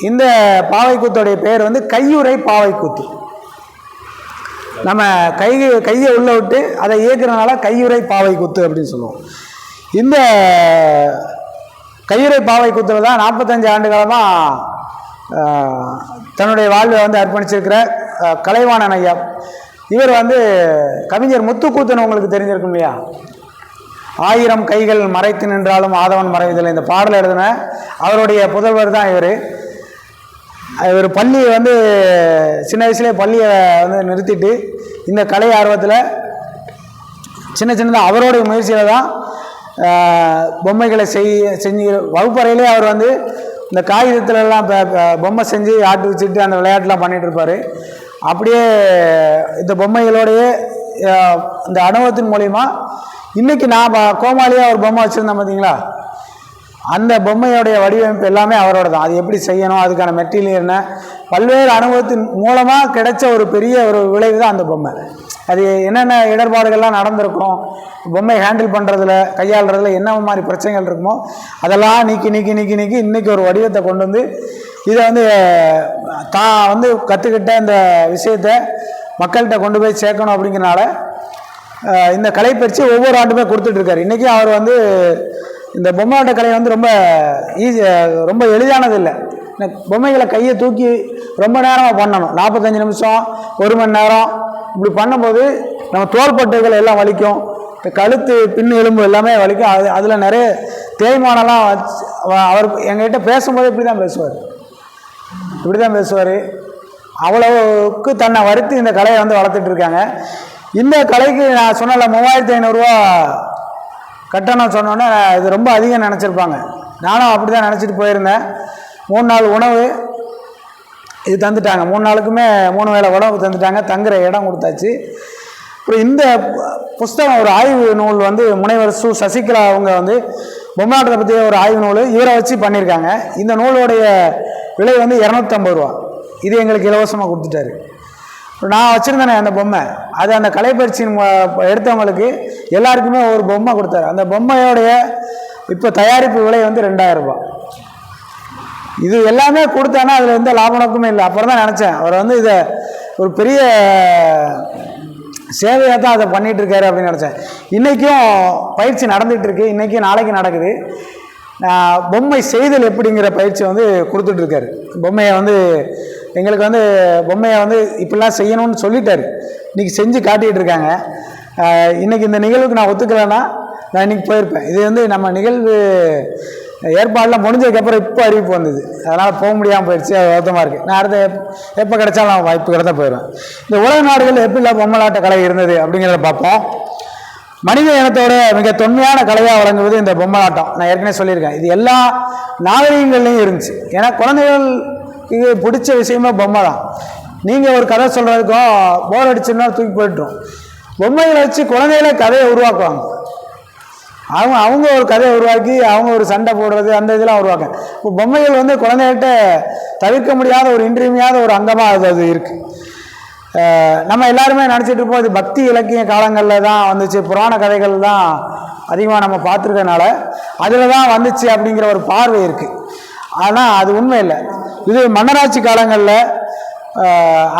இந்த பாவைக்கூத்துடைய பேர் வந்து கையுறை பாவைக்கூத்து. நம்ம கையை உள்ள விட்டு அதை இயக்குறதுனால கையுறை பாவைக்கூத்து அப்படின்னு சொல்லுவோம். இந்த கையுறை பாவைக்கூத்தில் தான் 45 ஆண்டு காலமாக தன்னுடைய வாழ்வை வந்து அர்ப்பணிச்சிருக்கிற கலைவாணன் ஐயா. இவர் வந்து கவிஞர் முத்துக்கூத்துன்னு உங்களுக்கு தெரிஞ்சிருக்கும் இல்லையா? 1000 கைகள் மறைத்து நின்றாலும் ஆதவன் மறைவதில்லை இந்த பாடல் எழுதின அவருடைய புதல்வர் தான் இவர். பள்ளியை வந்து சின்ன வயசுலேயே பள்ளியை வந்து நிறுத்திட்டு இந்த கலை ஆர்வத்தில் சின்னதாக அவருடைய முயற்சியில் தான் பொம்மைகளை செஞ்சு வகுப்பறையிலே அவர் வந்து இந்த காகிதத்துலலாம் பொம்மை செஞ்சு ஆட்டு வச்சுட்டு அந்த விளையாட்டுலாம் பண்ணிகிட்டு இருப்பார். அப்படியே இந்த பொம்மைகளோடையே இந்த அனுபவத்தின் மூலிமா இன்றைக்கி நான் கோமாளியாக ஒரு பொம்மை வச்சுருந்தேன் பார்த்தீங்களா, அந்த பொம்மையோடைய வடிவமைப்பு எல்லாமே அவரோட தான். அது எப்படி செய்யணும், அதுக்கான மெட்டீரியல் என்ன, பல்வேறு அனுபவத்தின் மூலமாக கிடைச்ச ஒரு பெரிய ஒரு விளைவு தான் அந்த பொம்மை. அது என்னென்ன இடர்பாடுகள்லாம் நடந்திருக்கும், பொம்மை ஹேண்டில் பண்ணுறதுல கையாளுறதுல என்ன மாதிரி பிரச்சனைகள் இருக்குமோ அதெல்லாம் நீக்கி இன்றைக்கி ஒரு வடிவத்தை கொண்டு வந்து இதை வந்து தான் வந்து கற்றுக்கிட்ட இந்த விஷயத்தை மக்கள்கிட்ட கொண்டு போய் சேர்க்கணும். அப்படிங்கிறனால இந்த கலைப்பயிற்சி ஒவ்வொரு ஆண்டுமே கொடுத்துட்ருக்காரு. இன்றைக்கி அவர் வந்து இந்த பொம்மையாட்ட கலை வந்து ரொம்ப எளிதானது இல்லை. பொம்மைகளை கையை தூக்கி ரொம்ப நேரமாக பண்ணணும், 45 நிமிஷம் 1 மணி நேரம் இப்படி பண்ணும்போது நம்ம தோள்பட்டைகள் எல்லாம் வலிக்கும், கழுத்து பின் எலும்பு எல்லாமே வலிக்கும். அதில் நிறைய தேய்மானம்லாம் அவர் எங்ககிட்ட பேசும்போது இப்படி தான் பேசுவார். அவ்வளவுக்கு தன்னை வருத்தி இந்த கலையை வந்து வளர்த்துட்ருக்காங்க. இந்த கலைக்கு நான் சொன்னல 3500 ரூபா கட்டணம் சொன்னோன்னே இது ரொம்ப அதிகம் நினச்சிருப்பாங்க. நானும் அப்படி தான் நினச்சிட்டு போயிருந்தேன். 3 நாள் உணவு இது தந்துட்டாங்க, 3 நாளுக்குமே 3 வேளை உணவு தந்துட்டாங்க, தங்குற இடம் கொடுத்தாச்சு. அப்புறம் இந்த புஸ்தகம் ஒரு ஆய்வு நூல் வந்து முனைவர் சசிகலா அவங்க வந்து பொம்மையாட்டத்தை பற்றி ஒரு ஆய்வு நூல் இவரை வச்சு பண்ணியிருக்காங்க. இந்த நூலோடைய விலை வந்து 250 ரூபா. இது எங்களுக்கு இலவசமாக கொடுத்துட்டாரு. நான் வச்சுருந்தேனே அந்த பொம்மை, அது அந்த கலைப்பயிற்சி எடுத்தவங்களுக்கு எல்லாருக்குமே ஒரு பொம்மை கொடுத்தாரு. அந்த பொம்மையோடைய இப்போ தயாரிப்பு விலை வந்து 2000 ரூபா. இது எல்லாமே கொடுத்தானா அதில் எந்த லாப நோக்கமே இல்லை. அப்புறம் தான் நினச்சேன் அவர் வந்து இதை ஒரு பெரிய சேவையாக தான் அதை பண்ணிகிட்ருக்காரு அப்படின்னு நினச்சேன். இன்றைக்கும் பயிற்சி நடந்துகிட்ருக்கு, இன்றைக்கும் நாளைக்கு நடக்குது. பொம்மை செய்தல் எப்படிங்கிற பயிற்சி வந்து கொடுத்துட்ருக்காரு. பொம்மையை வந்து எங்களுக்கு வந்து பொம்மையை வந்து இப்படிலாம் செய்யணும்னு சொல்லிட்டாரு. இன்றைக்கி செஞ்சு காட்டிகிட்டு இருக்காங்க. இன்றைக்கி இந்த நிகழ்வுக்கு நான் ஒத்துக்கலைன்னா நான் இன்றைக்கி போயிருப்பேன். இது வந்து நம்ம நிகழ்வு ஏற்பாடெலாம் முடிஞ்சதுக்கப்புறம் இப்போ அறிவிப்பு வந்தது, அதனால் போக முடியாமல் போயிடுச்சு. அது வருத்தமாக இருக்குது. நான் அடுத்த எப்போ கிடைச்சாலும் நான் வாய்ப்பு கிடைத்தா போயிடுவேன். இந்த உலக நாடுகளில் எப்படிலாம் பொம்மலாட்ட கலை இருந்தது அப்படிங்கிறத பார்ப்போம். மனித இனத்தோட மிக தொன்மையான கலையாக வழங்குவது இந்த பொம்மலாட்டம். நான் ஏற்கனவே சொல்லியிருக்கேன், இது எல்லா நாகரீகங்கள்லையும் இருந்துச்சு. ஏன்னா குழந்தைகளுக்கு பிடிச்ச விஷயமே பொம்மை தான். நீங்கள் ஒரு கதை சொல்கிறதுக்கும் போர் அடிச்சுன்னா தூக்கி போய்ட்டுரும். பொம்மைகளை வச்சு குழந்தைகளே கதையை உருவாக்குவாங்க. அவங்க ஒரு கதையை உருவாக்கி அவங்க ஒரு சண்டை போடுறது அந்த இதெல்லாம் உருவாக்க. இப்போ பொம்மைகள் வந்து குழந்தைகிட்ட தவிர்க்க முடியாத ஒரு இன்றியமையாத ஒரு அங்கமாக அது இருக்குது. நம்ம எல்லாருமே நினச்சிட்டு இருப்போம் இது பக்தி இலக்கிய காலங்களில் தான் வந்துச்சு, புராண கதைகள் தான் அதிகமாக நம்ம பார்த்துருக்கனால அதில் தான் வந்துச்சு அப்படிங்கிற ஒரு பார்வை இருக்குது. ஆனால் அது உண்மை இல்லை. இது மன்னராட்சி காலங்களில்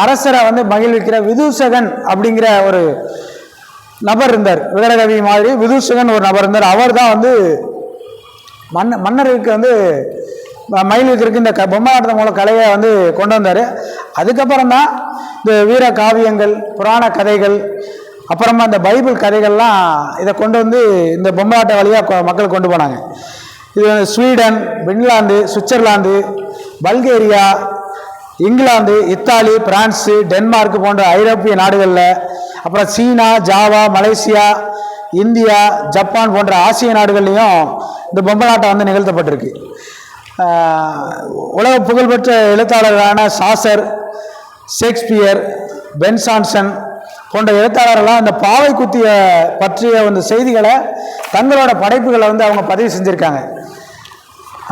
அரசரை வந்து மகிழ்விக்கிற விதூஷகன் அப்படிங்கிற ஒரு நபர் இருந்தார். விகடகவி மாதிரி விதூஷகன் ஒரு நபர் இருந்தார். அவர் தான் வந்து மன்னருக்கு வந்து மகிழ்விக்கிறதுக்கு இந்த பொம்மையாட்டத்தின் மூலம் கலையை வந்து கொண்டு வந்தார். அதுக்கப்புறம் தான் இந்த வீர காவியங்கள், புராண கதைகள், அப்புறமா இந்த பைபிள் கதைகள்லாம் இதை கொண்டு வந்து இந்த பொம்மையாட்ட வழியாக மக்கள் கொண்டு போனாங்க. இது வந்து Sweden, Finland, Switzerland, Bulgaria, England, Italy, France, Denmark போன்ற ஐரோப்பிய நாடுகளில், அப்புறம் சீனா, ஜாவா, மலேசியா, இந்தியா, ஜப்பான் போன்ற ஆசிய நாடுகள்லையும் இந்த பொம்மலாட்டம் வந்து நிகழ்த்தப்பட்டிருக்கு. உலக புகழ்பெற்ற எழுத்தாளர்களான சாசர், ஷேக்ஸ்பியர், பென்சான்சன் போன்ற எழுத்தாளர்கள்லாம் இந்த பாவை குத்திய பற்றிய அந்த செய்திகளை தங்களோட படைப்புகளை வந்து அவங்க பதிவு செஞ்சுருக்காங்க.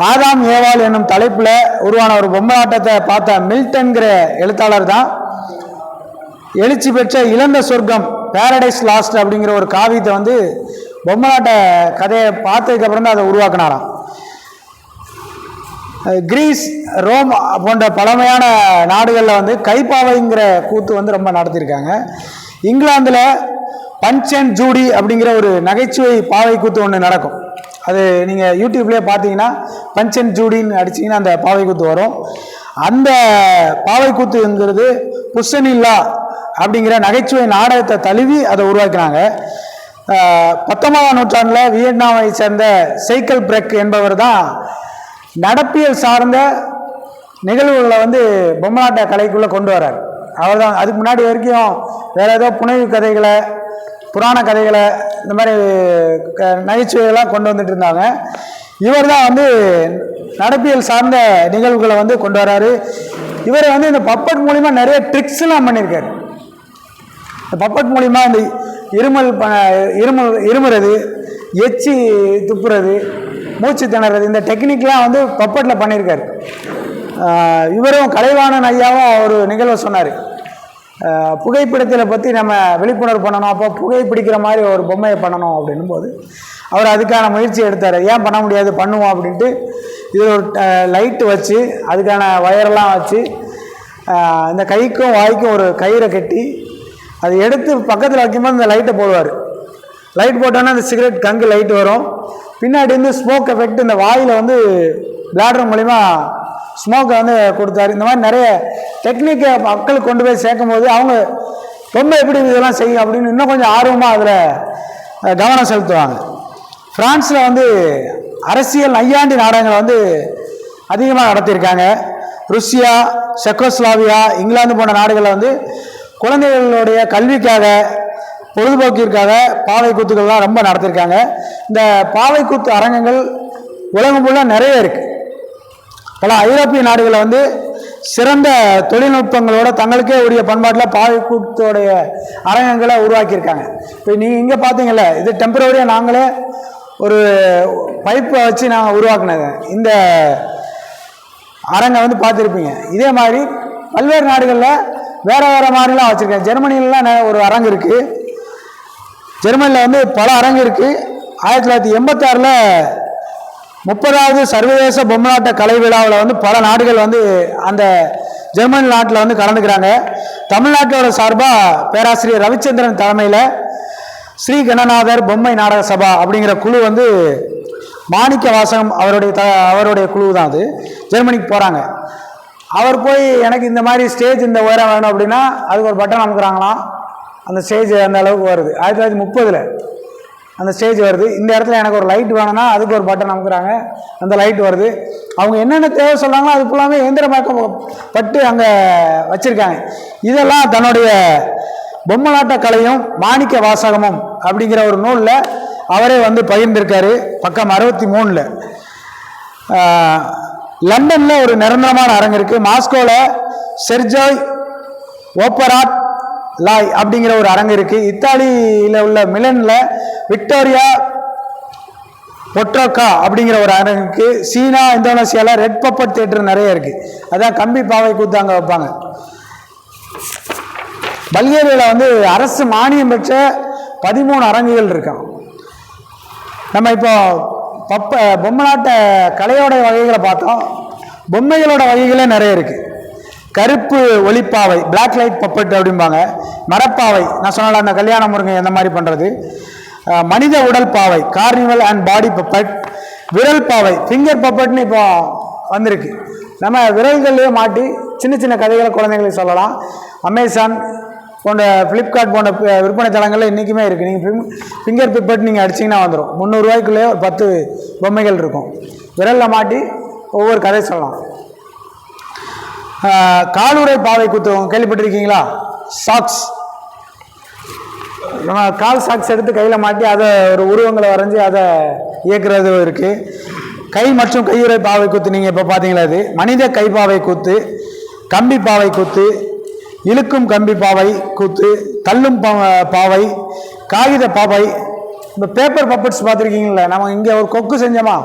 ஆதாம் ஏவாள் என்னும் தலைப்பில் உருவான ஒரு பொம்மலாட்டத்தை பார்த்த மில்டன்கிற எழுத்தாளர் தான் எழுச்சி பெற்ற இழந்த சொர்க்கம், பேரடைஸ் லாஸ்ட் அப்படிங்கிற ஒரு காவியத்தை வந்து பொம்மலாட்ட கதையை பார்த்ததுக்கப்புறம் தான் அதை உருவாக்குனாராம். கிரீஸ், ரோம் போன்ற பழமையான நாடுகளில் வந்து கைப்பாவைங்கிற கூத்து வந்து ரொம்ப நடத்தியிருக்காங்க. இங்கிலாந்தில் பஞ்ச் அண்ட் ஜூடி அப்படிங்கிற ஒரு நகைச்சுவை பாவை கூத்து ஒன்று நடக்கும். அது நீங்கள் யூடியூப்லேயே பார்த்தீங்கன்னா பஞ்ச் அண்ட் ஜூடின்னு அடிச்சிங்கன்னா அந்த பாவை கூத்து வரும். அந்த பாவை கூத்துங்கிறது புஷனில்லா அப்படிங்கிற நகைச்சுவை நாடகத்தை தழுவி அதை உருவாக்கினாங்க. 19ஆம் நூற்றாண்டில் வியட்நாமை சேர்ந்த சைக்கிள் பிரக் என்பவர் தான் நடப்பியல் சார்ந்த நிகழ்வுகளை வந்து பொம்மலாட்ட கலைக்குள்ளே கொண்டு வரார். அவர் தான் அதுக்கு முன்னாடி வரைக்கும் வேறு ஏதோ புனைவு கதைகளை, புராண கதைகளை, இந்த மாதிரி நகைச்சுவைகளாக கொண்டு வந்துட்டு இருந்தாங்க. இவர் தான் வந்து நடப்பியல் சார்ந்த நிகழ்வுகளை வந்து கொண்டு வராரு. இவர் வந்து இந்த பப்பட் மூலிமா நிறைய ட்ரிக்ஸ்லாம் பண்ணியிருக்காரு. இந்த பப்பட் மூலிமா இந்த இருமுறது, எச்சி துப்புறது, மூச்சு திணறது, இந்த டெக்னிக்லாம் வந்து பப்பட்டில் பண்ணியிருக்காரு. இவரும் கலைவாணன் ஐயாவும் ஒரு நிகழ்வை சொன்னார். புகைப்பிடித்தலை பற்றி நம்ம விழிப்புணர்வு பண்ணணும், அப்போ புகைப்பிடிக்கிற மாதிரி ஒரு பொம்மையை பண்ணணும் அப்படின்னும் போது அவர் அதுக்கான முயற்சி எடுத்தார். ஏன் பண்ண முடியாது, பண்ணுவோம் அப்படின்ட்டு இது ஒரு லைட்டு வச்சு அதுக்கான வயரெல்லாம் வச்சு இந்த கைக்கும் வாய்க்கும் ஒரு கயிறை கட்டி அதை எடுத்து பக்கத்தில் வைக்கும்போது இந்த லைட்டை போடுவார். லைட் போட்டோன்னா அந்த சிகரெட் கங்கு லைட்டு வரும். பின்னாடி வந்து ஸ்மோக் எஃபெக்ட் இந்த வாயில் வந்து பிளாடர் மூலிமா ஸ்மோக்கை வந்து கொடுத்தாரு. இந்த மாதிரி நிறைய டெக்னிக்கை மக்களுக்கு கொண்டு போய் சேர்க்கும் போது அவங்க ரொம்ப எப்படி இதெல்லாம் செய்யும் அப்படின்னு இன்னும் கொஞ்சம் ஆர்வமாக அதில் கவனம் செலுத்துவாங்க. ஃப்ரான்ஸில் வந்து அரசியல் நையாண்டி நாடகங்களை வந்து அதிகமாக நடத்தியிருக்காங்க. ருஷ்யா, செக்கோஸ்லாவியா, இங்கிலாந்து போன்ற நாடுகளில் வந்து குழந்தைகளுடைய கல்விக்காக, பொழுதுபோக்கிற்காக பாவை கூத்துக்கள்லாம் ரொம்ப நடத்தியிருக்காங்க. இந்த பாவை கூத்து அரங்கங்கள் உலகம் ஃபுல்லாக நிறைய இருக்குது. பல ஐரோப்பிய நாடுகளில் வந்து சிறந்த தொழில்நுட்பங்களோட தங்களுக்கே உரிய பண்பாட்டில் பாவை கூத்தோடைய அரங்கங்களை உருவாக்கியிருக்காங்க. இப்போ நீங்கள் இங்கே பார்த்தீங்கல்ல, இது டெம்பரவரியாக நாங்களே ஒரு பைப்பை வச்சு நாங்கள் உருவாக்குனது இந்த அரங்கை வந்து பார்த்துருப்பீங்க. இதே மாதிரி பல்வேறு நாடுகளில் வேறு வேறு மாதிரிலாம் வச்சுருக்கேன். ஜெர்மனியிலாம் ஒரு அரங்கு இருக்குது. ஜெர்மனியில் வந்து பல அரங்கு இருக்குது. 1986 30வது சர்வதேச பொம்மலாட்ட கலை விழாவில் வந்து பல நாடுகள் வந்து அந்த ஜெர்மனி நாட்டில் வந்து கலந்துக்கிறாங்க. தமிழ்நாட்டோட சார்பாக பேராசிரியர் ரவிச்சந்திரன் தலைமையில் ஸ்ரீ கணநாதர் பொம்மை நாடக சபா அப்படிங்கிற குழு வந்து மாணிக்க வாசகம் அவருடைய குழு தான் அது ஜெர்மனிக்கு போகிறாங்க. அவர் போய் எனக்கு இந்த மாதிரி ஸ்டேஜ் இந்த உயரம் வேணும் அப்படின்னா அதுக்கு ஒரு பட்டன் அமுக்குறாங்களாம். அந்த ஸ்டேஜ் அந்த அளவுக்கு வருது. 1930 அந்த ஸ்டேஜ் வருது. இந்த இடத்துல எனக்கு ஒரு லைட் வேணும்னா அதுக்கு ஒரு பட்டன் அமுக்குறாங்க, அந்த லைட் வருது. அவங்க என்னென்ன தேவை சொல்கிறாங்களோ அது ஃபுல்லாமே இயந்திரமாக்கப்பட்டு அங்கே வச்சுருக்காங்க. இதெல்லாம் தன்னுடைய பொம்மலாட்ட கலையும் மாணிக்க வாசகமும் அப்படிங்கிற ஒரு நூலில் அவரே வந்து பகிர்ந்திருக்காரு. பக்கம் 63. லண்டனில் ஒரு நிரந்தரமான அரங்கு இருக்குது. மாஸ்கோவில் செர்ஜாய் ஓப்பராட் லாய் அப்படிங்கிற ஒரு அரங்கு இருக்குது. இத்தாலியில் உள்ள மிலனில் விக்டோரியா பொட்ரோக்கா அப்படிங்கிற ஒரு அரங்கு இருக்குது. சீனா, இந்தோனேசியாவில் ரெட் பப்பட் தியேட்டர் நிறைய இருக்குது. அதான் கம்பி பாவை கூத்து அங்கே வைப்பாங்க. பல்கேரியாவில் வந்து அரசு மானியம் பெற்ற 13 அரங்குகள் இருக்கான். நம்ம இப்போ பொம்மலாட்ட கலையோட வகைகளை பார்த்தோம். பொம்மைகளோட வகைகளே நிறைய இருக்குது. கருப்பு ஒளிப்பாவை, பிளாக் லைட் பப்பட் அப்படிம்பாங்க. மரப்பாவை, நான் சொன்னால அந்த கல்யாண முருங்கை அந்த மாதிரி பண்ணுறது. மனித உடல் பாவை, கார்னிவல் அண்ட் பாடி பப்பட். விரல் பாவை, ஃபிங்கர் பப்பட்னு இப்போ வந்திருக்கு. நம்ம விரல்கள்லேயே மாட்டி சின்ன சின்ன கதைகளை குழந்தைங்களுக்கு சொல்லலாம். அமேசான் போன்ற ஃப்ளிப்கார்ட் போன்ற விற்பனை தளங்களில் இன்றைக்குமே இருக்குது. நீங்கள் ஃபிங்கர் பப்பட் நீங்கள் அடிச்சிங்கன்னா வந்துடும். 300 ரூபாய்க்குள்ளேயே ஒரு 10 பொம்மைகள் இருக்கும். விரலில் மாட்டி ஒவ்வொரு கதை சொல்லலாம். காலுறை பாவை கூத்து கேள்விப்பட்டிருக்கீங்களா? சாக்ஸ் நம்ம கால் சாக்ஸ் எடுத்து கையில் மாட்டி அதை ஒரு உருவங்களை வரைஞ்சி அதை இயக்குறது இருக்குது. கை மற்றும் கையுறை பாவை கூத்து நீங்கள் இப்போ பார்த்தீங்களா, அது மனித கைப்பாவை கூத்து, கம்பி பாவை கூத்து, இழுக்கும் கம்பி பாவை கூத்து, தள்ளும் பாவை, காகித பாவை. இந்த பேப்பர் பப்பட்ஸ் பார்த்துருக்கீங்களா, நம்ம இங்கே ஒரு கொக்கு செஞ்சோமா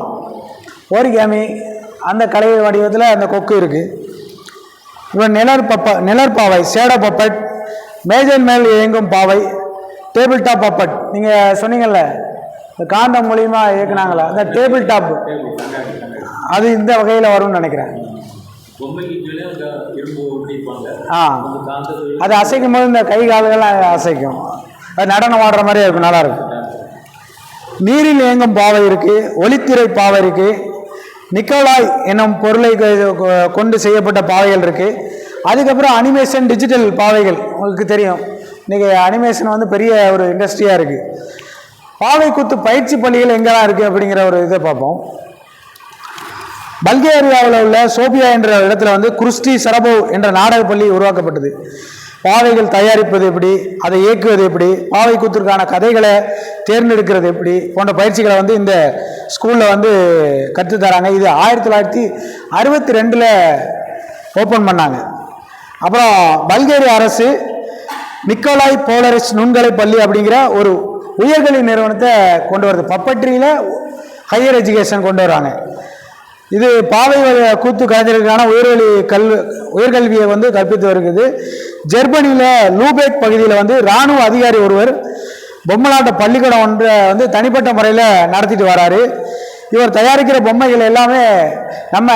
ஓரிகாமி, அந்த கலை வடிவத்தில் அந்த கொக்கு இருக்குது. இப்போ நிழற்பாவை, சேடோ பப்பட், மேஜை மேல் இயங்கும் பாவை, டேபிள் டாப் பப்பட். நீங்கள் சொன்னீங்கல்ல இந்த காந்தம் மூலியமா இயக்குனாங்களா, அந்த டேபிள் டாப், அது இந்த வகையில் வரும்னு நினைக்கிறேன். அது அசைக்கும் போது இந்த கை கால்கள்லாம் அசைக்கும், அது நடனம் ஆடுற மாதிரி இருக்கும், நல்லா இருக்கும். நீரில் இயங்கும் பாவை இருக்கு, ஒளித்திரை பாவை இருக்கு, நிக்கோலாய் என்னும் பொருளை கொண்டு செய்யப்பட்ட பாவைகள் இருக்கு. அதுக்கப்புறம் அனிமேஷன் டிஜிட்டல் பாவைகள், உங்களுக்கு தெரியும் இன்னைக்கு அனிமேஷன் வந்து பெரிய ஒரு இண்டஸ்ட்ரியாக இருக்குது. பாவை கூத்து பயிற்சி பள்ளிகள் எங்கெல்லாம் இருக்குது அப்படிங்கிற ஒரு இதை பார்ப்போம். பல்கேரியாவில் உள்ள சோபியா என்ற இடத்துல வந்து குருஸ்டி சரபோவ் என்ற நாடக பள்ளி உருவாக்கப்பட்டது. பாவைகள் தயாரிப்பது எப்படி, அதை இயக்குவது எப்படி, பாவை கூத்திற்கான கதைகளை தேர்ந்தெடுக்கிறது எப்படி போன்ற பயிற்சிகளை வந்து இந்த ஸ்கூலில் வந்து கற்றுத்தராங்க. இது 1962 ஓப்பன் பண்ணாங்க. அப்புறம் பல்கேரிய அரசு நிக்கோலாய் போலரிஸ் நுண்கலை பள்ளி அப்படிங்கிற ஒரு உயர்கல்வி நிறுவனத்தை கொண்டு வருது. பப்பட்ரியில் ஹையர் எஜுகேஷன் கொண்டு வராங்க. இது பாவை கூத்து கலைஞர்களுக்கான உயர்கல்வியை வந்து கற்பித்து வருகிறது. ஜெர்மனியில் லூபேக் பகுதியில் வந்து இராணுவ அதிகாரி ஒருவர் பொம்மலாட்ட பள்ளிக்கூடம் ஒன்றை வந்து தனிப்பட்ட முறையில் நடத்திட்டு வராரு. இவர் தயாரிக்கிற பொம்மைகள் எல்லாமே நம்ம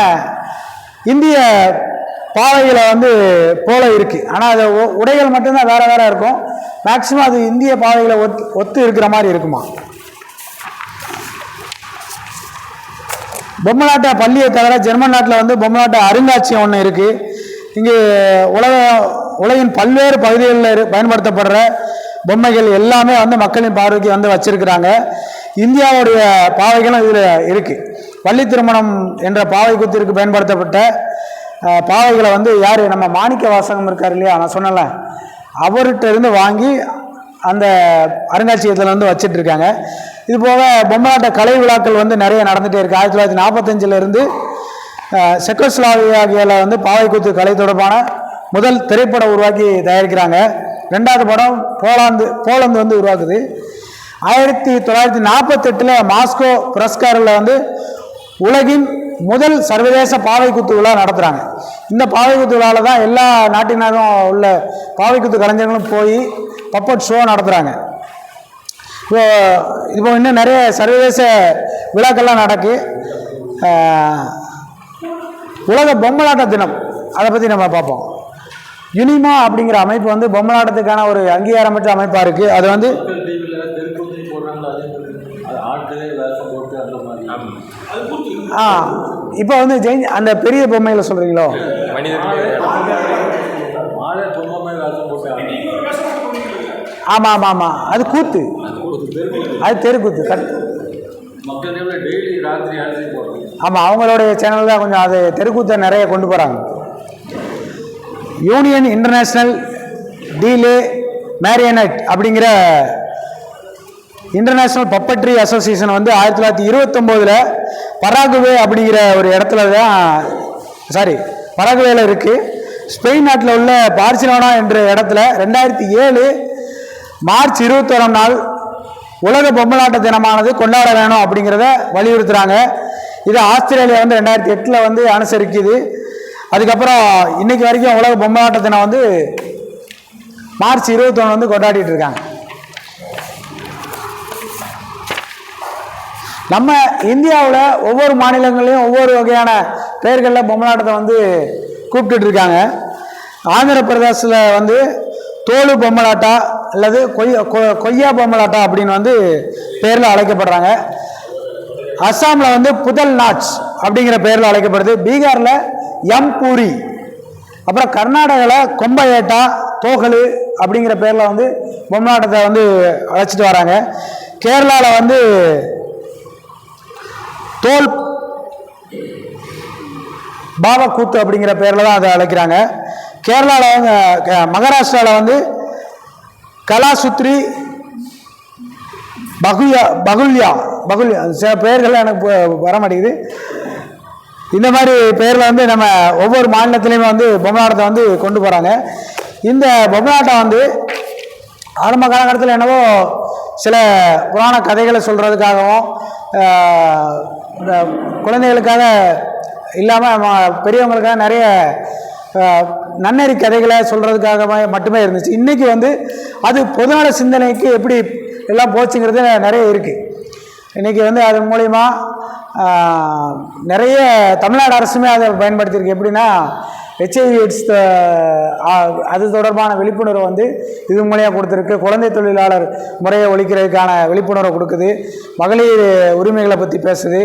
இந்திய பாவைகளை வந்து போல இருக்குது. ஆனால் அது உடைகள் மட்டும்தான் வேறு வேறு இருக்கும். மேக்சிமம் அது இந்திய பாவைகளை ஒத்து இருக்கிற மாதிரி இருக்குமா. பொம்மலாட்ட பள்ளியை தவிர ஜெர்மன் நாட்டில் வந்து பொம்மலாட்ட அருங்காட்சியகம் ஒன்று இருக்குது. இங்கே உலகின் பல்வேறு பகுதிகளில் பயன்படுத்தப்படுற பொம்மைகள் எல்லாமே வந்து மக்களின் பார்வைக்கு வந்து வச்சிருக்கிறாங்க. இந்தியாவுடைய பாவைகளும் இதில் இருக்குது. வள்ளி திருமணம் என்ற பாவை கூத்திற்கு பயன்படுத்தப்பட்ட பாவைகளை வந்து யார், நம்ம மாணிக்க வாசகம் இருக்கார் இல்லையா, நான் சொன்னல, அவர்கிட்ட இருந்து வாங்கி அந்த அருங்காட்சியகத்தில் வந்து வச்சிட்டு இருக்காங்க. இது போக பொம்மலாட்ட கலை விழாக்கள் வந்து நிறைய நடந்துகிட்டே இருக்குது. 1945 செக்கோஸ்லாவியாவில் வந்து பாவை கூத்து கலை தொடர்பான முதல் திரைப்படம் உருவாக்கி தயாரிக்கிறாங்க. 2வது படம் போலந்து வந்து உருவாக்குது. 1948 மாஸ்கோ புரஸ்காரில் வந்து உலகின் முதல் சர்வதேச பாவை குத்து விழா நடத்துகிறாங்க. இந்த பாவை குத்து விழாவில் தான் எல்லா நாட்டினரும் உள்ள பாவை குத்து கலைஞர்களும் போய் பப்பட் ஷோ நடத்துகிறாங்க. இப்போ இன்னும் நிறைய சர்வதேச விழாக்கள்லாம் நடக்கு. உலக பொம்மலாட்ட தினம், அதை பற்றி நம்ம பார்ப்போம். யுனிமா அப்படிங்கிற அமைப்பு வந்து பொம்மலாட்டத்துக்கான ஒரு அங்கீகாரம் பெற்ற அமைப்பாக இருக்குது. அது வந்து இப்போ வந்து அந்த பெரிய பொம்மைகளை சொல்கிறீங்களோ, ஆமாம் ஆமாம் ஆமாம், அது கூத்து, அது தெருக்கூத்து. ஆமாம், அவங்களுடைய சேனல் தான் கொஞ்சம் அது தெருக்கூத்தை நிறைய கொண்டு போகிறாங்க. யூனியன் இன்டர்நேஷ்னல் டீலே மேரியனட் அப்படிங்கிற இன்டர்நேஷ்னல் பப்பட்ரி அசோசியேஷன் வந்து 1929 பராகுவே அப்படிங்கிற ஒரு இடத்துல தான் பராகுவேல இருக்குது. ஸ்பெயின் நாட்டில் உள்ள பார்சிலோனா என்ற இடத்துல 2007 மார்ச் 21ஆம் நாள் உலக பொம்மலாட்ட தினமானது கொண்டாட வேணும் அப்படிங்கிறத வலியுறுத்துகிறாங்க. இது ஆஸ்திரேலியா வந்து 2008 வந்து அனுசரிக்குது. அதுக்கப்புறம் இன்னைக்கு வரைக்கும் உலக பொம்மலாட்ட தினம் வந்து மார்ச் 21 வந்து கொண்டாடிட்டு இருக்காங்க. நம்ம இந்தியாவில் ஒவ்வொரு மாநிலங்களையும் ஒவ்வொரு வகையான பெயர்களில் பொம்மலாட்டத்தை வந்து கூப்பிட்டு இருக்காங்க. ஆந்திர பிரதேசில் வந்து தோலு பொம்மலாட்டா அல்லது கொய்யா பொம்மலாட்டா அப்படின்னு வந்து பேரில் அழைக்கப்படுறாங்க. அஸ்ஸாமில் வந்து புதல் நாச் அப்படிங்கிற பேரில் அழைக்கப்படுது. பீகாரில் பூரி, அப்புறம் கர்நாடகாவில் கொம்பையேட்டா தோகலு அப்படிங்கிற பேரில் வந்து பொம்மலாட்டத்தை வந்து அழைச்சிட்டு வராங்க. கேரளாவில் வந்து தோல் பாபா கூத்து அப்படிங்கிற பேரில் தான் அதை அழைக்கிறாங்க. கேரளாவில் மகாராஷ்டிராவில் வந்து கலாசுத்ரி பகுல்யா சில பெயர்கள் எனக்கு வர மாட்டேங்குது. இந்த மாதிரி பெயரில் வந்து நம்ம ஒவ்வொரு மாநிலத்திலையுமே வந்து பொம்மலாட்டத்தை வந்து கொண்டு போகிறாங்க. இந்த பொம்மலாட்டம் வந்து ஆரம்ப காலகட்டத்தில் என்னவோ சில புராண கதைகளை சொல்கிறதுக்காகவும் இந்த குழந்தைகளுக்காக இல்லாமல் பெரியவங்களுக்காக நிறைய நன்னெறி கதைகளை சொல்கிறதுக்காக மட்டுமே இருந்துச்சு. இன்றைக்கி வந்து அது பொதுநல சிந்தனைக்கு எப்படி எல்லாம் போச்சுங்கிறது நிறைய இருக்குது. இன்றைக்கி வந்து அதன் மூலிமா நிறைய தமிழ்நாடு அரசுமே அதை பயன்படுத்தியிருக்கு. எப்படின்னா HIV AIDS அது தொடர்பான விழிப்புணர்வு வந்து இது மூலியம் கொடுத்துருக்கு. குழந்தை தொழிலாளர் முறையை ஒழிக்கிறதுக்கான விழிப்புணர்வை கொடுக்குது. மகளிர் உரிமைகளை பற்றி பேசுது.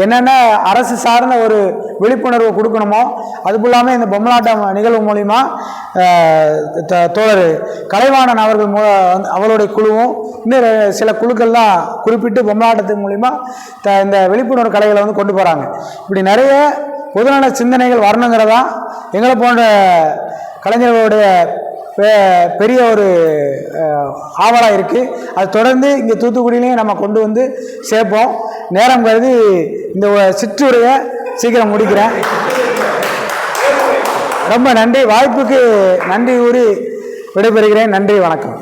என்னென்ன அரசு சார்ந்த ஒரு விழிப்புணர்வை கொடுக்கணுமோ அதுபோல்லாமல் இந்த பொம்மலாட்டம் நிகழ்வு மூலிமா தோழர் கலைவாணன் அவர்கள் அவருடைய குழுவும் இன்னும் சில குழுக்கள்லாம் குறிப்பிட்டு பொம்மலாட்டத்தின் மூலிமா இந்த விழிப்புணர்வு கலைகளை வந்து கொண்டு போகிறாங்க. இப்படி நிறைய பொதுநல சிந்தனைகள் வரணுங்கிறதா எங்களை போன்ற கலைஞர்களுடைய பெரிய ஒரு ஆவலாக இருக்குது. அது தொடர்ந்து இங்கே தூத்துக்குடியிலையும் நம்ம கொண்டு வந்து சேர்ப்போம். நேரம் கருதி இந்த சிற்றுரையை சீக்கிரம் முடிக்கிறேன். ரொம்ப நன்றி. வாய்ப்புக்கு நன்றி கூறி விடைபெறுகிறேன். நன்றி, வணக்கம்.